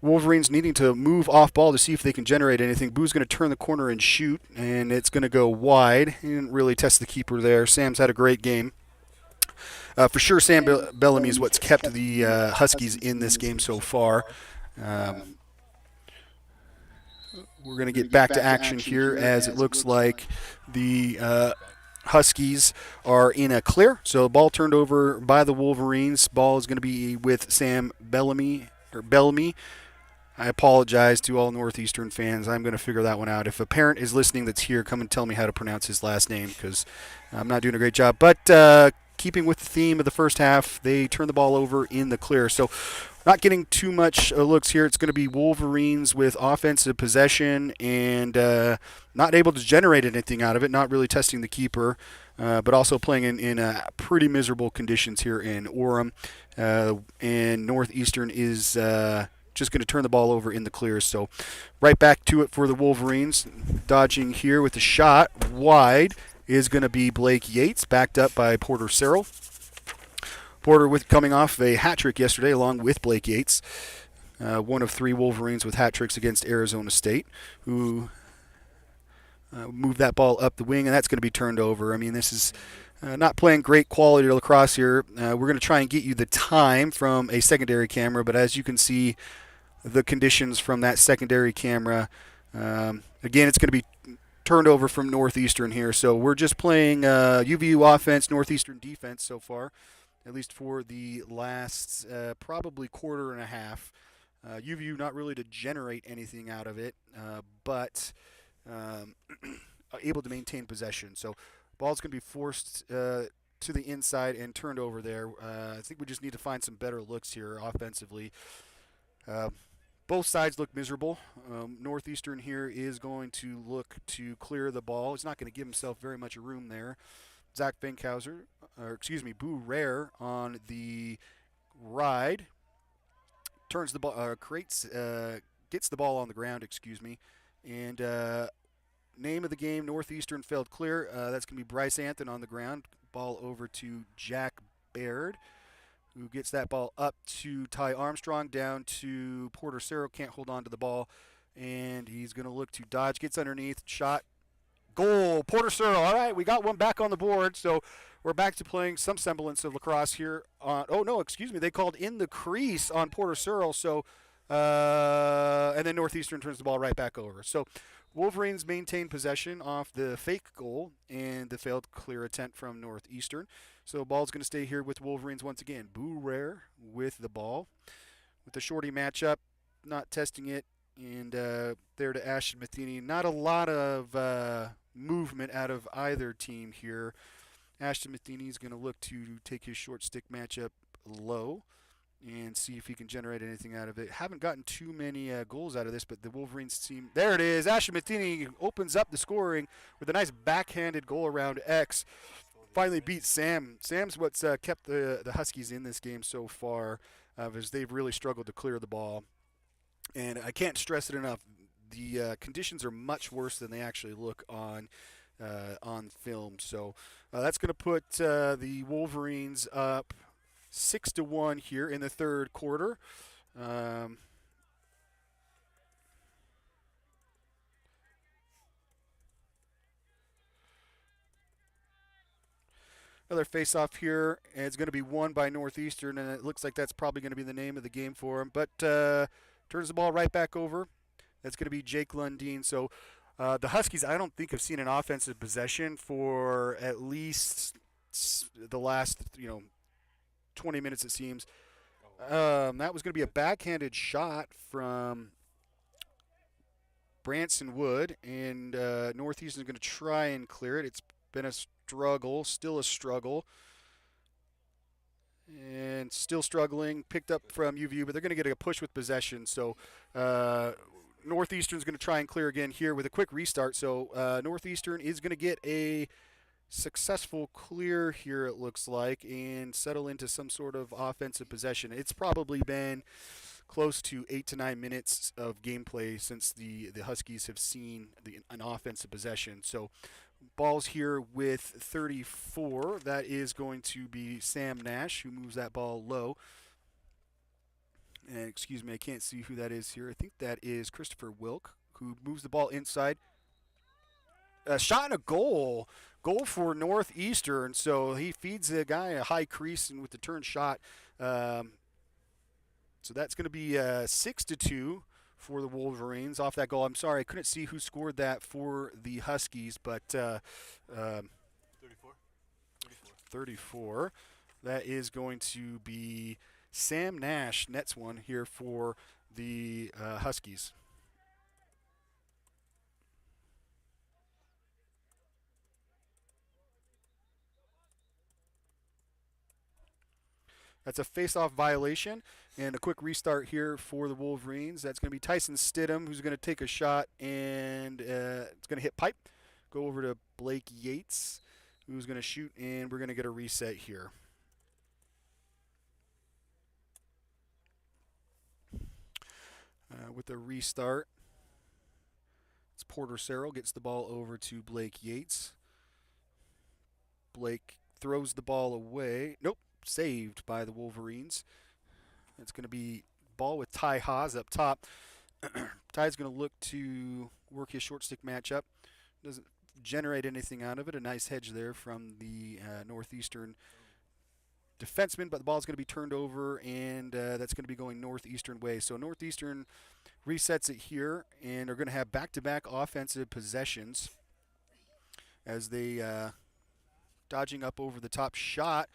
Wolverines needing to move off ball to see if they can generate anything. Boo's going to turn the corner and shoot, and it's going to go wide. He didn't really test the keeper there. Sam's had a great game. For sure, Sam Bellamy is what's kept the Huskies in this game so far. We're going to get back to action here as it looks like the Huskies are in a clear. So ball turned over by the Wolverines. Ball is going to be with Sam Bellamy. I apologize to all Northeastern fans. I'm going to figure that one out. If a parent is listening that's here, come and tell me how to pronounce his last name because I'm not doing a great job. But keeping with the theme of the first half, they turn the ball over in the clear. So not getting too much looks here. It's going to be Wolverines with offensive possession and not able to generate anything out of it, not really testing the keeper, but also playing in pretty miserable conditions here in Orem. And Northeastern is just going to turn the ball over in the clears. So right back to it for the Wolverines. Dodging here with the shot wide is going to be Blake Yates, backed up by Porter Searle. Porter coming off a hat trick yesterday along with Blake Yates, one of three Wolverines with hat tricks against Arizona State, who moved that ball up the wing, and that's going to be turned over. I mean, this is not playing great quality lacrosse here. We're going to try and get you the time from a secondary camera, but as you can see, the conditions from that secondary camera, again, it's going to be turned over from Northeastern here. So we're just playing UVU offense, Northeastern defense so far, at least for the last probably quarter and a half. UVU not really to generate anything out of it, but able to maintain possession. So ball's going to be forced to the inside and turned over there. I think we just need to find some better looks here offensively. Both sides look miserable. Northeastern here is going to look to clear the ball. He's not going to give himself very much room there. Zach Boo Rare on the ride. Turns the ball, gets the ball on the ground, and name of the game, Northeastern failed clear. That's going to be Bryce Anthon on the ground. Ball over to Jack Baird, who gets that ball up to Ty Armstrong, down to Porter Searle, can't hold on to the ball, and he's going to look to dodge, gets underneath, shot, goal, Porter Searle. All right, we got one back on the board, so we're back to playing some semblance of lacrosse here. They called in the crease on Porter Searle, so and then Northeastern turns the ball right back over. So Wolverines maintain possession off the fake goal and the failed clear attempt from Northeastern. So ball's going to stay here with Wolverines once again. Boo Rare with the ball. With the shorty matchup, not testing it, and there to Ashton Matheny. Not a lot of movement out of either team here. Ashton Matheny is going to look to take his short stick matchup low and see if he can generate anything out of it. Haven't gotten too many goals out of this, but the Wolverines team, there it is. Ashton Matheny opens up the scoring with a nice backhanded goal around X. Finally beats Sam. Sam's what's kept the Huskies in this game so far, as they've really struggled to clear the ball. And I can't stress it enough. The conditions are much worse than they actually look on film. So that's going to put the Wolverines up 6-1 here in the third quarter. Another face-off here, and it's going to be won by Northeastern, and it looks like that's probably going to be the name of the game for him. But turns the ball right back over. That's going to be Jake Lundeen. So the Huskies, I don't think have seen an offensive possession for at least the last, 20 minutes, it seems. That was going to be a backhanded shot from Branson Wood, and Northeastern is going to try and clear it. It's been a struggle, still a struggle. And still struggling, picked up from UVU, but they're going to get a push with possession. So Northeastern's going to try and clear again here with a quick restart. So Northeastern is going to get a successful clear here, it looks like, and settle into some sort of offensive possession. It's probably been close to 8 to 9 minutes of gameplay since the Huskies have seen an offensive possession. So ball's here with 34. That is going to be Sam Nash, who moves that ball low. And excuse me, I can't see who that is here. I think that is Christopher Wilk, who moves the ball inside. A shot and a goal. Goal for Northeastern. So he feeds the guy a high crease and with the turn shot. So that's going to be 6-2 for the Wolverines off that goal. I'm sorry, I couldn't see who scored that for the Huskies, but 34. 34. That is going to be Sam Nash, nets one here for the Huskies. That's a face-off violation, and a quick restart here for the Wolverines. That's going to be Tyson Stidham, who's going to take a shot, and it's going to hit pipe. Go over to Blake Yates, who's going to shoot, and we're going to get a reset here. With the restart, it's Porter Serrell gets the ball over to Blake Yates. Blake throws the ball away. Nope. Saved by the Wolverines. It's going to be ball with Ty Haas up top. Ty's going to look to work his short stick matchup. Doesn't generate anything out of it. A nice hedge there from the Northeastern defenseman, but the ball's going to be turned over, and that's going to be going Northeastern way. So Northeastern resets it here, and are going to have back-to-back offensive possessions as they dodging up over the top shot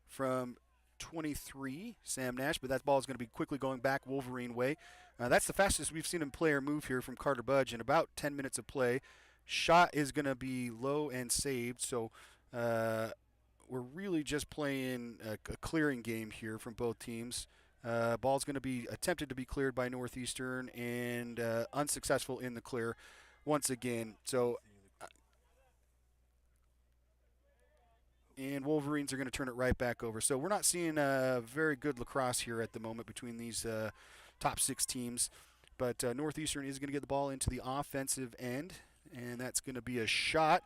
from 23, Sam Nash, but that ball is going to be quickly going back Wolverine way. That's the fastest we've seen a player move here from Carter Budge in about 10 minutes of play. Shot is going to be low and saved, so we're really just playing a clearing game here from both teams. Ball's going to be attempted to be cleared by Northeastern and unsuccessful in the clear once again. So and Wolverines are going to turn it right back over. So we're not seeing very good lacrosse here at the moment between these top 6 teams. But Northeastern is going to get the ball into the offensive end, and that's going to be a shot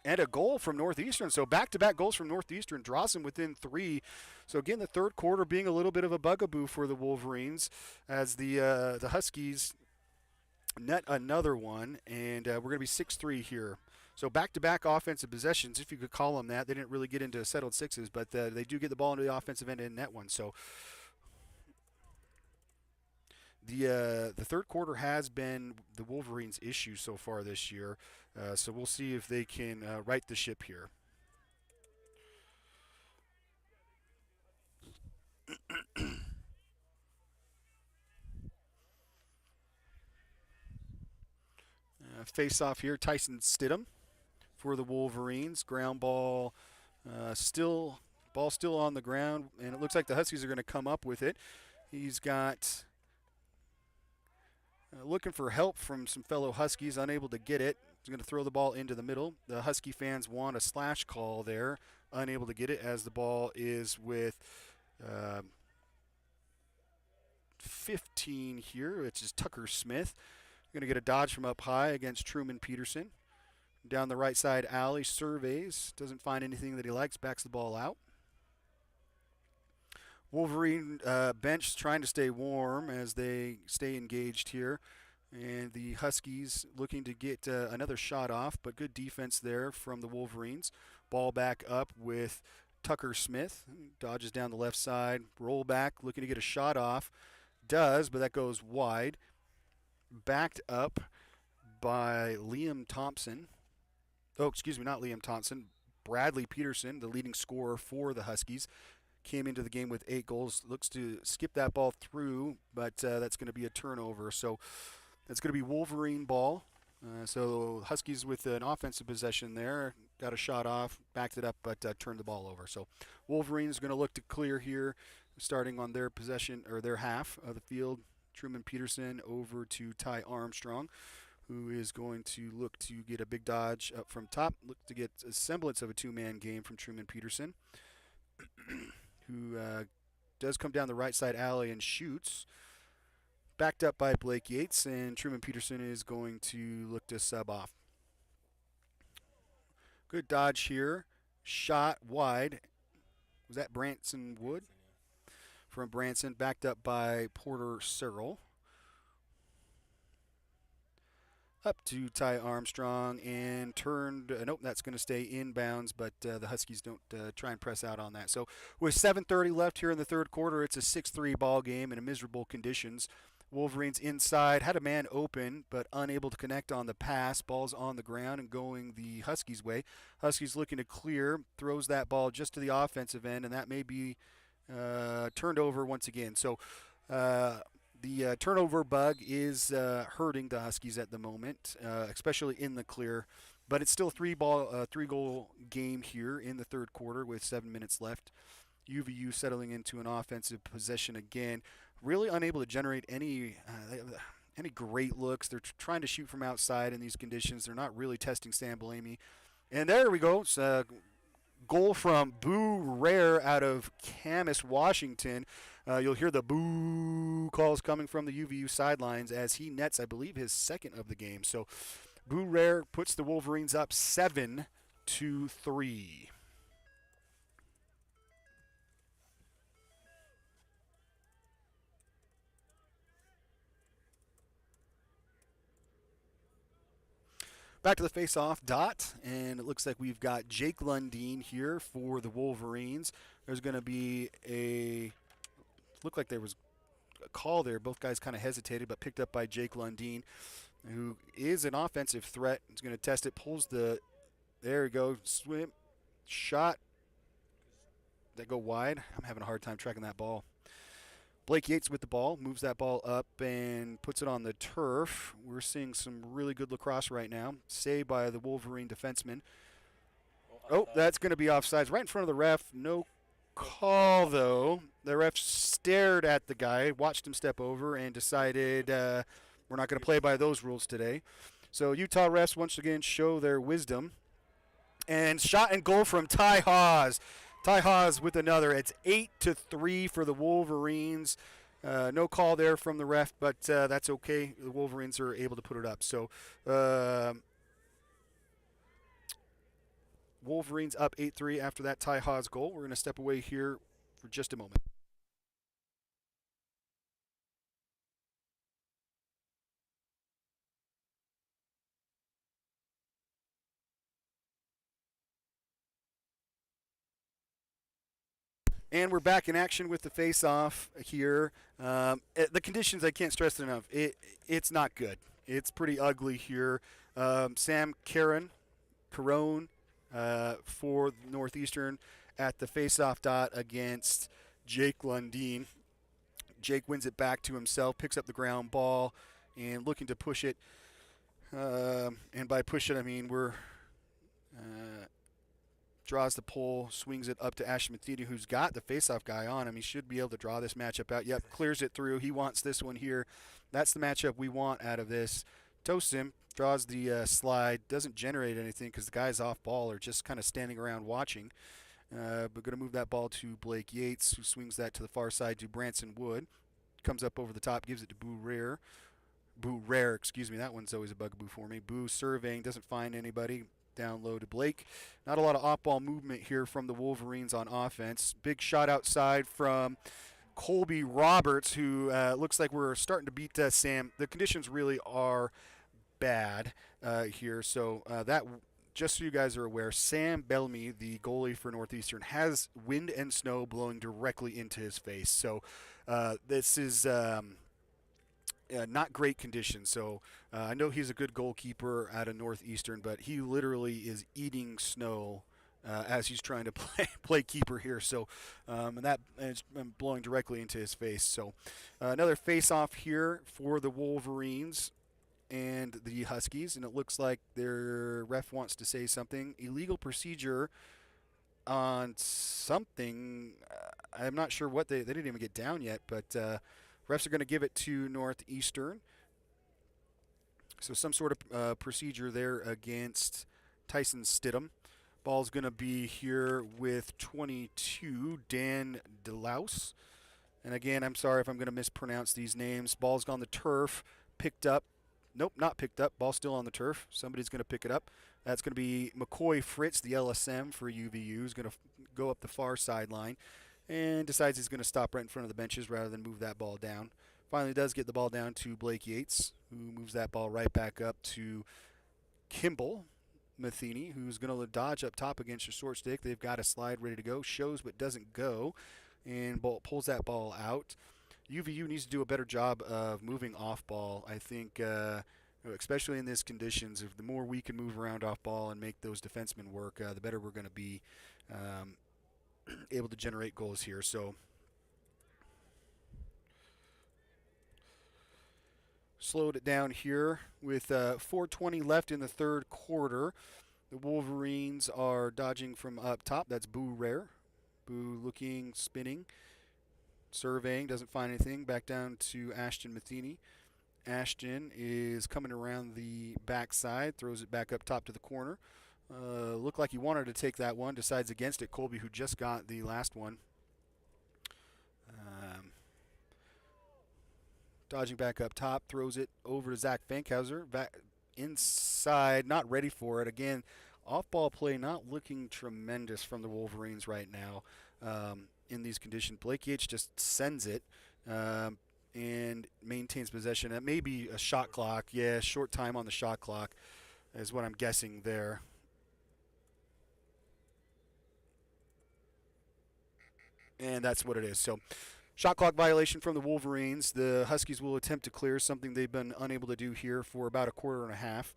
and a goal from Northeastern. So back-to-back goals from Northeastern draws them within 3. So again, the third quarter being a little bit of a bugaboo for the Wolverines as the Huskies net another one, and we're going to be 6-3 here. So back-to-back offensive possessions, if you could call them that. They didn't really get into settled sixes, but they do get the ball into the offensive end and net one. So the third quarter has been the Wolverines' issue so far this year. So we'll see if they can right the ship here. Face off here, Tyson Stidham for the Wolverines. Ground ball, still on the ground, and it looks like the Huskies are going to come up with it. He's got looking for help from some fellow Huskies, unable to get it. He's going to throw the ball into the middle. The Husky fans want a slash call there, unable to get it as the ball is with 15 here, which is Tucker Smith. Going to get a dodge from up high against Truman Peterson. Down the right side alley, surveys, doesn't find anything that he likes, backs the ball out. Wolverine bench trying to stay warm as they stay engaged here. And the Huskies looking to get another shot off, but good defense there from the Wolverines. Ball back up with Tucker Smith. Dodges down the left side, roll back, looking to get a shot off. Does, but that goes wide. Backed up by Liam Thompson. Oh, excuse me, not Liam Thompson. Bradley Peterson, the leading scorer for the Huskies, came into the game with 8 goals. Looks to skip that ball through, but that's going to be a turnover. So that's going to be Wolverine ball. So Huskies with an offensive possession there. got a shot off, backed it up, but turned the ball over. So Wolverines going to look to clear here, starting on their possession or their half of the field. Truman Peterson over to Ty Armstrong, who is going to look to get a big dodge up from top, look to get a semblance of a two-man game from Truman Peterson, who does come down the right side alley and shoots. Backed up by Blake Yates, and Truman Peterson is going to look to sub off. Good dodge here. Shot wide. Was that Branson Wood? From Branson, backed up by Porter Searle. Up to Ty Armstrong and turned. Nope, that's going to stay inbounds, but the Huskies don't try and press out on that. So with 7:30 left here in the third quarter, it's a 6-3 ball game in miserable conditions. Wolverines inside, had a man open, but unable to connect on the pass. Ball's on the ground and going the Huskies' way. Huskies looking to clear, throws that ball just to the offensive end, and that may be turned over once again. So the turnover bug is hurting the Huskies at the moment, especially in the clear. But it's still a three-goal game here in the third quarter with 7 minutes left. UVU settling into an offensive possession again, really unable to generate any great looks. They're trying to shoot from outside in these conditions. They're not really testing Sam Bellamy. And there we go. It's a goal from Boo Rare out of Camas, Washington. You'll hear the boo calls coming from the UVU sidelines as he nets, I believe, his second of the game. So Boo Rare puts the Wolverines up 7-3. Back to the face-off dot, and it looks like we've got Jake Lundeen here for the Wolverines. There's going to be looked like there was a call there. Both guys kind of hesitated, but picked up by Jake Lundeen, who is an offensive threat. He's going to test it, there we go, swim, shot, that go wide. I'm having a hard time tracking that ball. Blake Yates with the ball, moves that ball up and puts it on the turf. We're seeing some really good lacrosse right now. Saved by the Wolverine defenseman. Oh, that's going to be offsides right in front of the ref. No call, though. The ref stared at the guy, watched him step over, and decided we're not going to play by those rules today. So Utah refs once again show their wisdom. And shot and goal from Ty Haas. Ty Haas with another. It's 8-3 for the Wolverines. No call there from the ref, but that's okay. The Wolverines are able to put it up. So Wolverines up 8-3 after that Ty Haas goal. We're going to step away here for just a moment. And we're back in action with the face-off here. The conditions, I can't stress enough. It's not good. It's pretty ugly here. Sam Carone for Northeastern at the face-off dot against Jake Lundeen. Jake wins it back to himself, picks up the ground ball, and looking to push it. And by push it, I mean we're... draws the pull, swings it up to Ashton Matheny, who's got the face-off guy on him. He should be able to draw this matchup out. Yep, clears it through. He wants this one here. That's the matchup we want out of this. Toasts him, draws the slide, doesn't generate anything because the guys off ball are just kind of standing around watching. But going to move that ball to Blake Yates, who swings that to the far side to Branson Wood. Comes up over the top, gives it to Boo Rare. That one's always a bugaboo for me. Boo surveying, doesn't find anybody. Down low to Blake. Not a lot of off-ball movement here from the Wolverines on offense. Big shot outside from Colby Roberts, who looks like we're starting to beat Sam. The conditions really are bad here. So that, just so you guys are aware, Sam Bellamy, the goalie for Northeastern, has wind and snow blowing directly into his face. So this is... not great conditions. So I know he's a good goalkeeper out of Northeastern, but he literally is eating snow as he's trying to play keeper here. So and that is blowing directly into his face. So another face-off here for the Wolverines. and the Huskies, and it looks like their ref wants to say something. Illegal procedure on something. I'm not sure what they didn't even get down yet, but refs are going to give it to Northeastern. So some sort of procedure there against Tyson Stidham. Ball's going to be here with 22, Dan DeLaus. And again, I'm sorry if I'm going to mispronounce these names. Ball's on the turf, picked up. Nope, not picked up. Ball still on the turf. Somebody's going to pick it up. That's going to be McCoy Fritz, the LSM for UVU, is going to go up the far sideline and decides he's going to stop right in front of the benches rather than move that ball down. Finally does get the ball down to Blake Yates, who moves that ball right back up to Kimball Matheny, who's going to dodge up top against your short stick. They've got a slide ready to go. Shows but doesn't go, and pulls that ball out. UVU needs to do a better job of moving off ball. I think, especially in these conditions, if the more we can move around off ball and make those defensemen work, the better we're going to be able to generate goals here. So slowed it down here with 4:20 left in the third quarter. The Wolverines are dodging from up top. That's Boo Rare. Boo looking, spinning, surveying, doesn't find anything. Back down to Ashton Matheny. Ashton is coming around the backside, throws it back up top to the corner. Looked like he wanted to take that one, decides against it. Colby, who just got the last one. Dodging back up top, throws it over to Zach Fankhauser. Back inside, not ready for it. Again, off-ball play not looking tremendous from the Wolverines right now in these conditions. Blake Yates just sends it and maintains possession. That may be a shot clock. Yeah, short time on the shot clock is what I'm guessing there. And that's what it is. So shot clock violation from the Wolverines. The Huskies will attempt to clear, something they've been unable to do here for about a quarter and a half.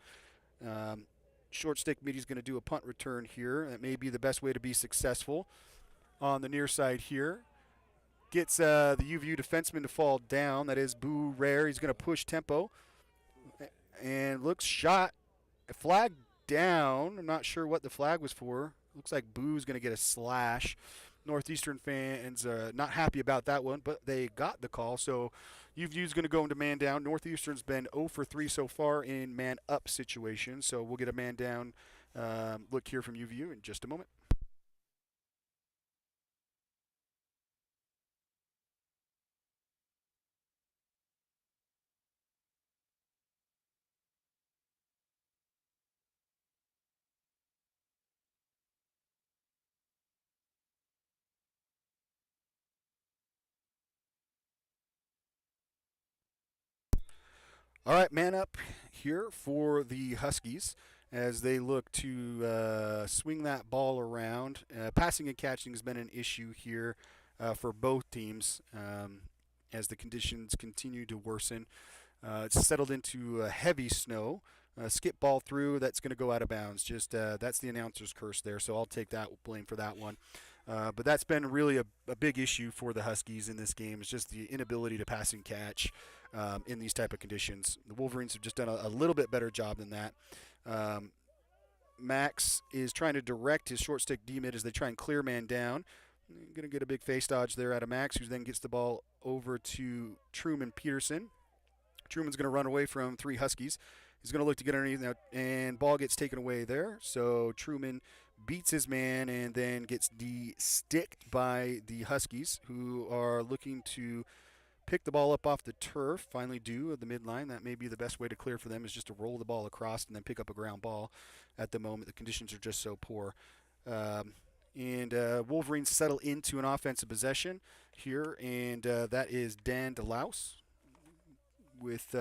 Short stick Meady's going to do a punt return here. That may be the best way to be successful. On the near side here, gets the UVU defenseman to fall down. That is Boo Rare. He's going to push tempo and looks shot. A flag down. I'm not sure what the flag was for. Looks like Boo's going to get a slash. Northeastern fans not happy about that one, but they got the call. So UVU's going to go into man down. Northeastern's been 0 for 3 so far in man up situations. So we'll get a man down look here from UVU in just a moment. All right, man up here for the Huskies as they look to swing that ball around. Passing and catching has been an issue here for both teams as the conditions continue to worsen. It's settled into heavy snow. Skip ball through, that's going to go out of bounds. Just that's the announcer's curse there, so I'll take that blame for that one. But that's been really a big issue for the Huskies in this game. It's just the inability to pass and catch in these type of conditions. The Wolverines have just done a little bit better job than that. Max is trying to direct his short stick D-mid as they try and clear man down. Going to get a big face dodge there out of Max, who then gets the ball over to Truman Peterson. Truman's going to run away from 3 Huskies. He's going to look to get underneath now, and ball gets taken away there. So Truman beats his man and then gets de-sticked by the Huskies, who are looking to pick the ball up off the turf, finally do at the midline. That may be the best way to clear for them, is just to roll the ball across and then pick up a ground ball. At the moment, the conditions are just so poor. And Wolverines settle into an offensive possession here, and that is Dan DeLaus with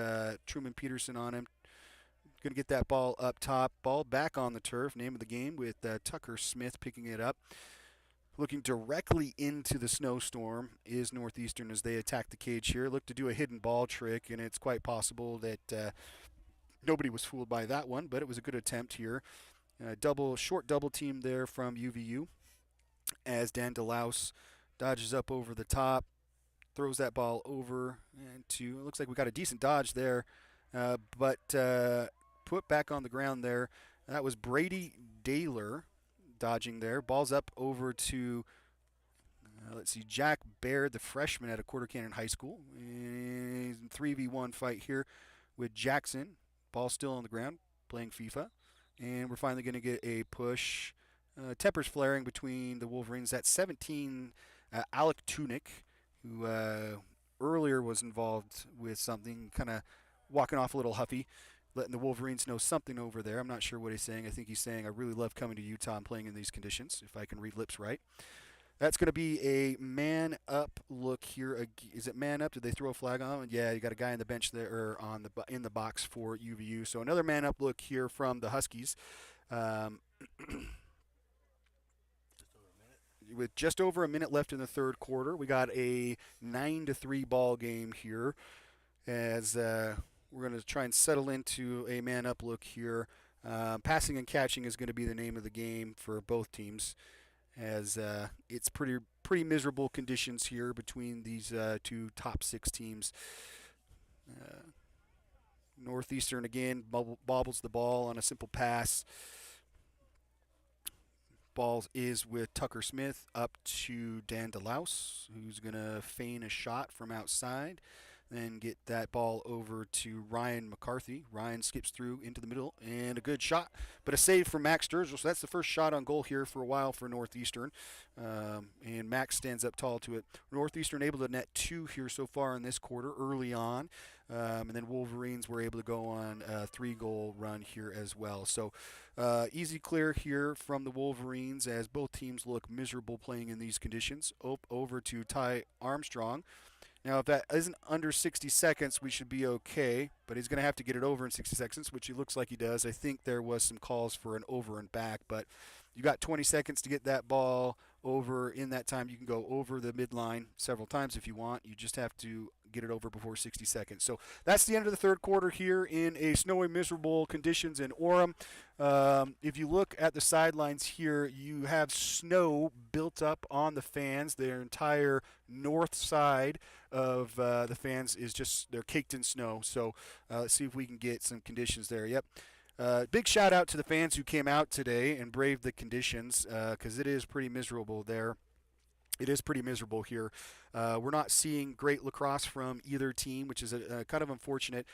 Truman Peterson on him. Going to get that ball up top. Ball back on the turf. Name of the game with Tucker Smith picking it up. Looking directly into the snowstorm is Northeastern as they attack the cage here. Look to do a hidden ball trick, and it's quite possible that nobody was fooled by that one, but it was a good attempt here. Short double team there from UVU as Dan DeLaus dodges up over the top, throws that ball over and to, it looks like we got a decent dodge there but put back on the ground there. That was Brady Daler dodging there. Ball's up over to, let's see, Jack Baird, the freshman at a Quarter Cannon High School. 3v1 fight here with Jackson. Ball still on the ground, playing FIFA. And we're finally going to get a push. Tempers flaring between the Wolverines. That's 17, Alec Tunick, who earlier was involved with something, kind of walking off a little huffy, letting the Wolverines know something over there. I'm not sure what he's saying. I think he's saying, I really love coming to Utah and playing in these conditions, if I can read lips right. That's going to be a man-up look here. Is it man-up? Did they throw a flag on? Yeah, you got a guy on the bench there, or in the box for UVU. So another man-up look here from the Huskies. With just over a minute left in the third quarter, we got a 9-3 ball game here, as we're going to try and settle into a man-up look here. Passing and catching is going to be the name of the game for both teams, as it's pretty miserable conditions here between these two top 6 teams. Northeastern again bobbles the ball on a simple pass. Ball is with Tucker Smith up to Dan DeLaus, who's going to feign a shot from outside, then get that ball over to Ryan McCarthy. Ryan skips through into the middle, and a good shot, but a save from Max Sturgill. So that's the first shot on goal here for a while for Northeastern, and Max stands up tall to it. Northeastern able to net 2 here so far in this quarter early on, and then Wolverines were able to go on a 3-goal run here as well. So easy clear here from the Wolverines, as both teams look miserable playing in these conditions. Over to Ty Armstrong. Now, if that isn't under 60 seconds, we should be okay, but he's going to have to get it over in 60 seconds, which he looks like he does. I think there was some calls for an over and back, but you got 20 seconds to get that ball over. In that time, you can go over the midline several times if you want. You just have to get it over before 60 seconds. So that's the end of the third quarter here in a snowy, miserable conditions in Orem. If you look at the sidelines here, you have snow built up on the fans. Their entire north side of the fans is just, they're caked in snow. So let's see if we can get some conditions there. Yep. Big shout out to the fans who came out today and braved the conditions, because it is pretty miserable there. It is pretty miserable here. We're not seeing great lacrosse from either team, which is kind of unfortunate.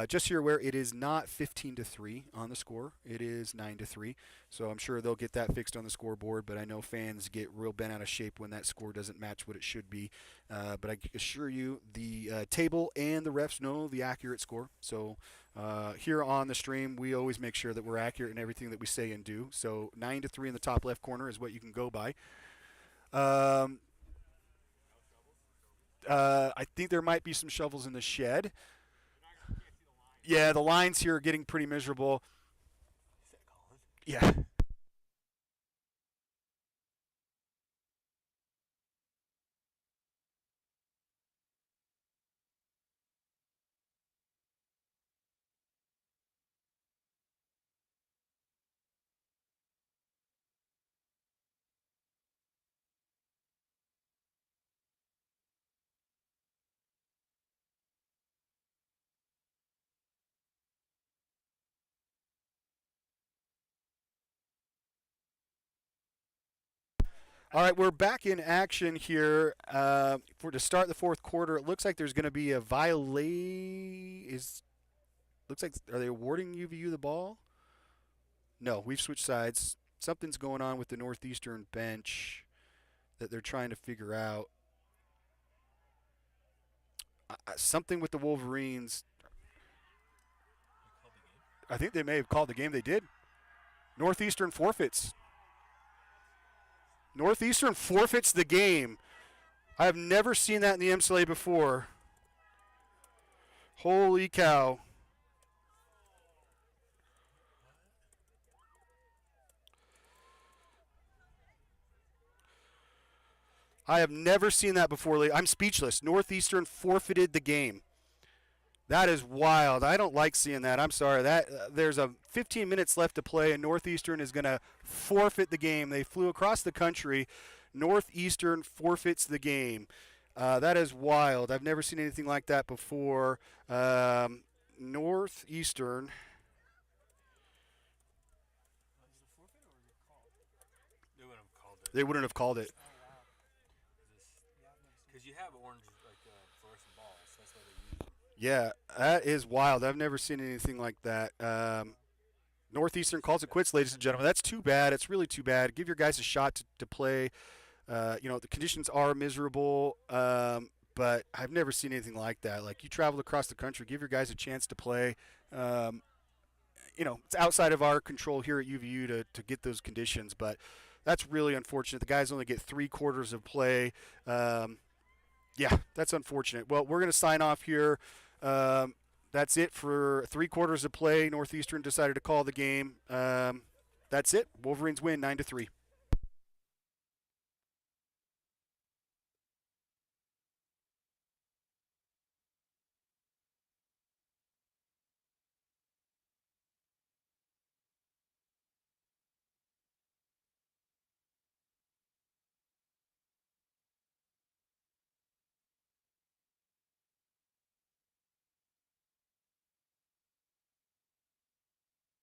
Just here where it is not 15-3 on the score. It is 9-3. So I'm sure they'll get that fixed on the scoreboard, but I know fans get real bent out of shape when that score doesn't match what it should be. But I assure you, the table and the refs know the accurate score. So here on the stream, we always make sure that we're accurate in everything that we say and do. So 9-3 in the top left corner is what you can go by. I think there might be some shovels in the shed. Yeah, the lines here are getting pretty miserable. Yeah. All right, we're back in action here to start the fourth quarter. It looks like there's going to be a violation. Looks like, are they awarding UVU the ball? No, we've switched sides. Something's going on with the Northeastern bench that they're trying to figure out. Something with the Wolverines. I think they may have called the game. They did. Northeastern forfeits. Northeastern forfeits the game. I have never seen that in the MCLA before. Holy cow. I have never seen that before. I'm speechless. Northeastern forfeited the game. That is wild. I don't like seeing that. I'm sorry. There's 15 minutes left to play, and Northeastern is going to forfeit the game. They flew across the country. Northeastern forfeits the game. That is wild. I've never seen anything like that before. Northeastern. Is it a forfeit or is it called? They wouldn't have called it. They wouldn't have called it. Oh wow. Yeah, I've never seen. Because you have orange, like fluorescent balls, so that's why they use them. Yeah, that is wild. I've never seen anything like that. Northeastern calls it quits, ladies and gentlemen. That's too bad. It's really too bad. Give your guys a shot to play. The conditions are miserable, but I've never seen anything like that. Like, you travel across the country, give your guys a chance to play. It's outside of our control here at UVU to get those conditions, but that's really unfortunate. The guys only get 3/4 of play. Yeah, that's unfortunate. Well, we're going to sign off here. That's it for 3/4 of play. Northeastern decided to call the game. That's it. Wolverines win 9-3.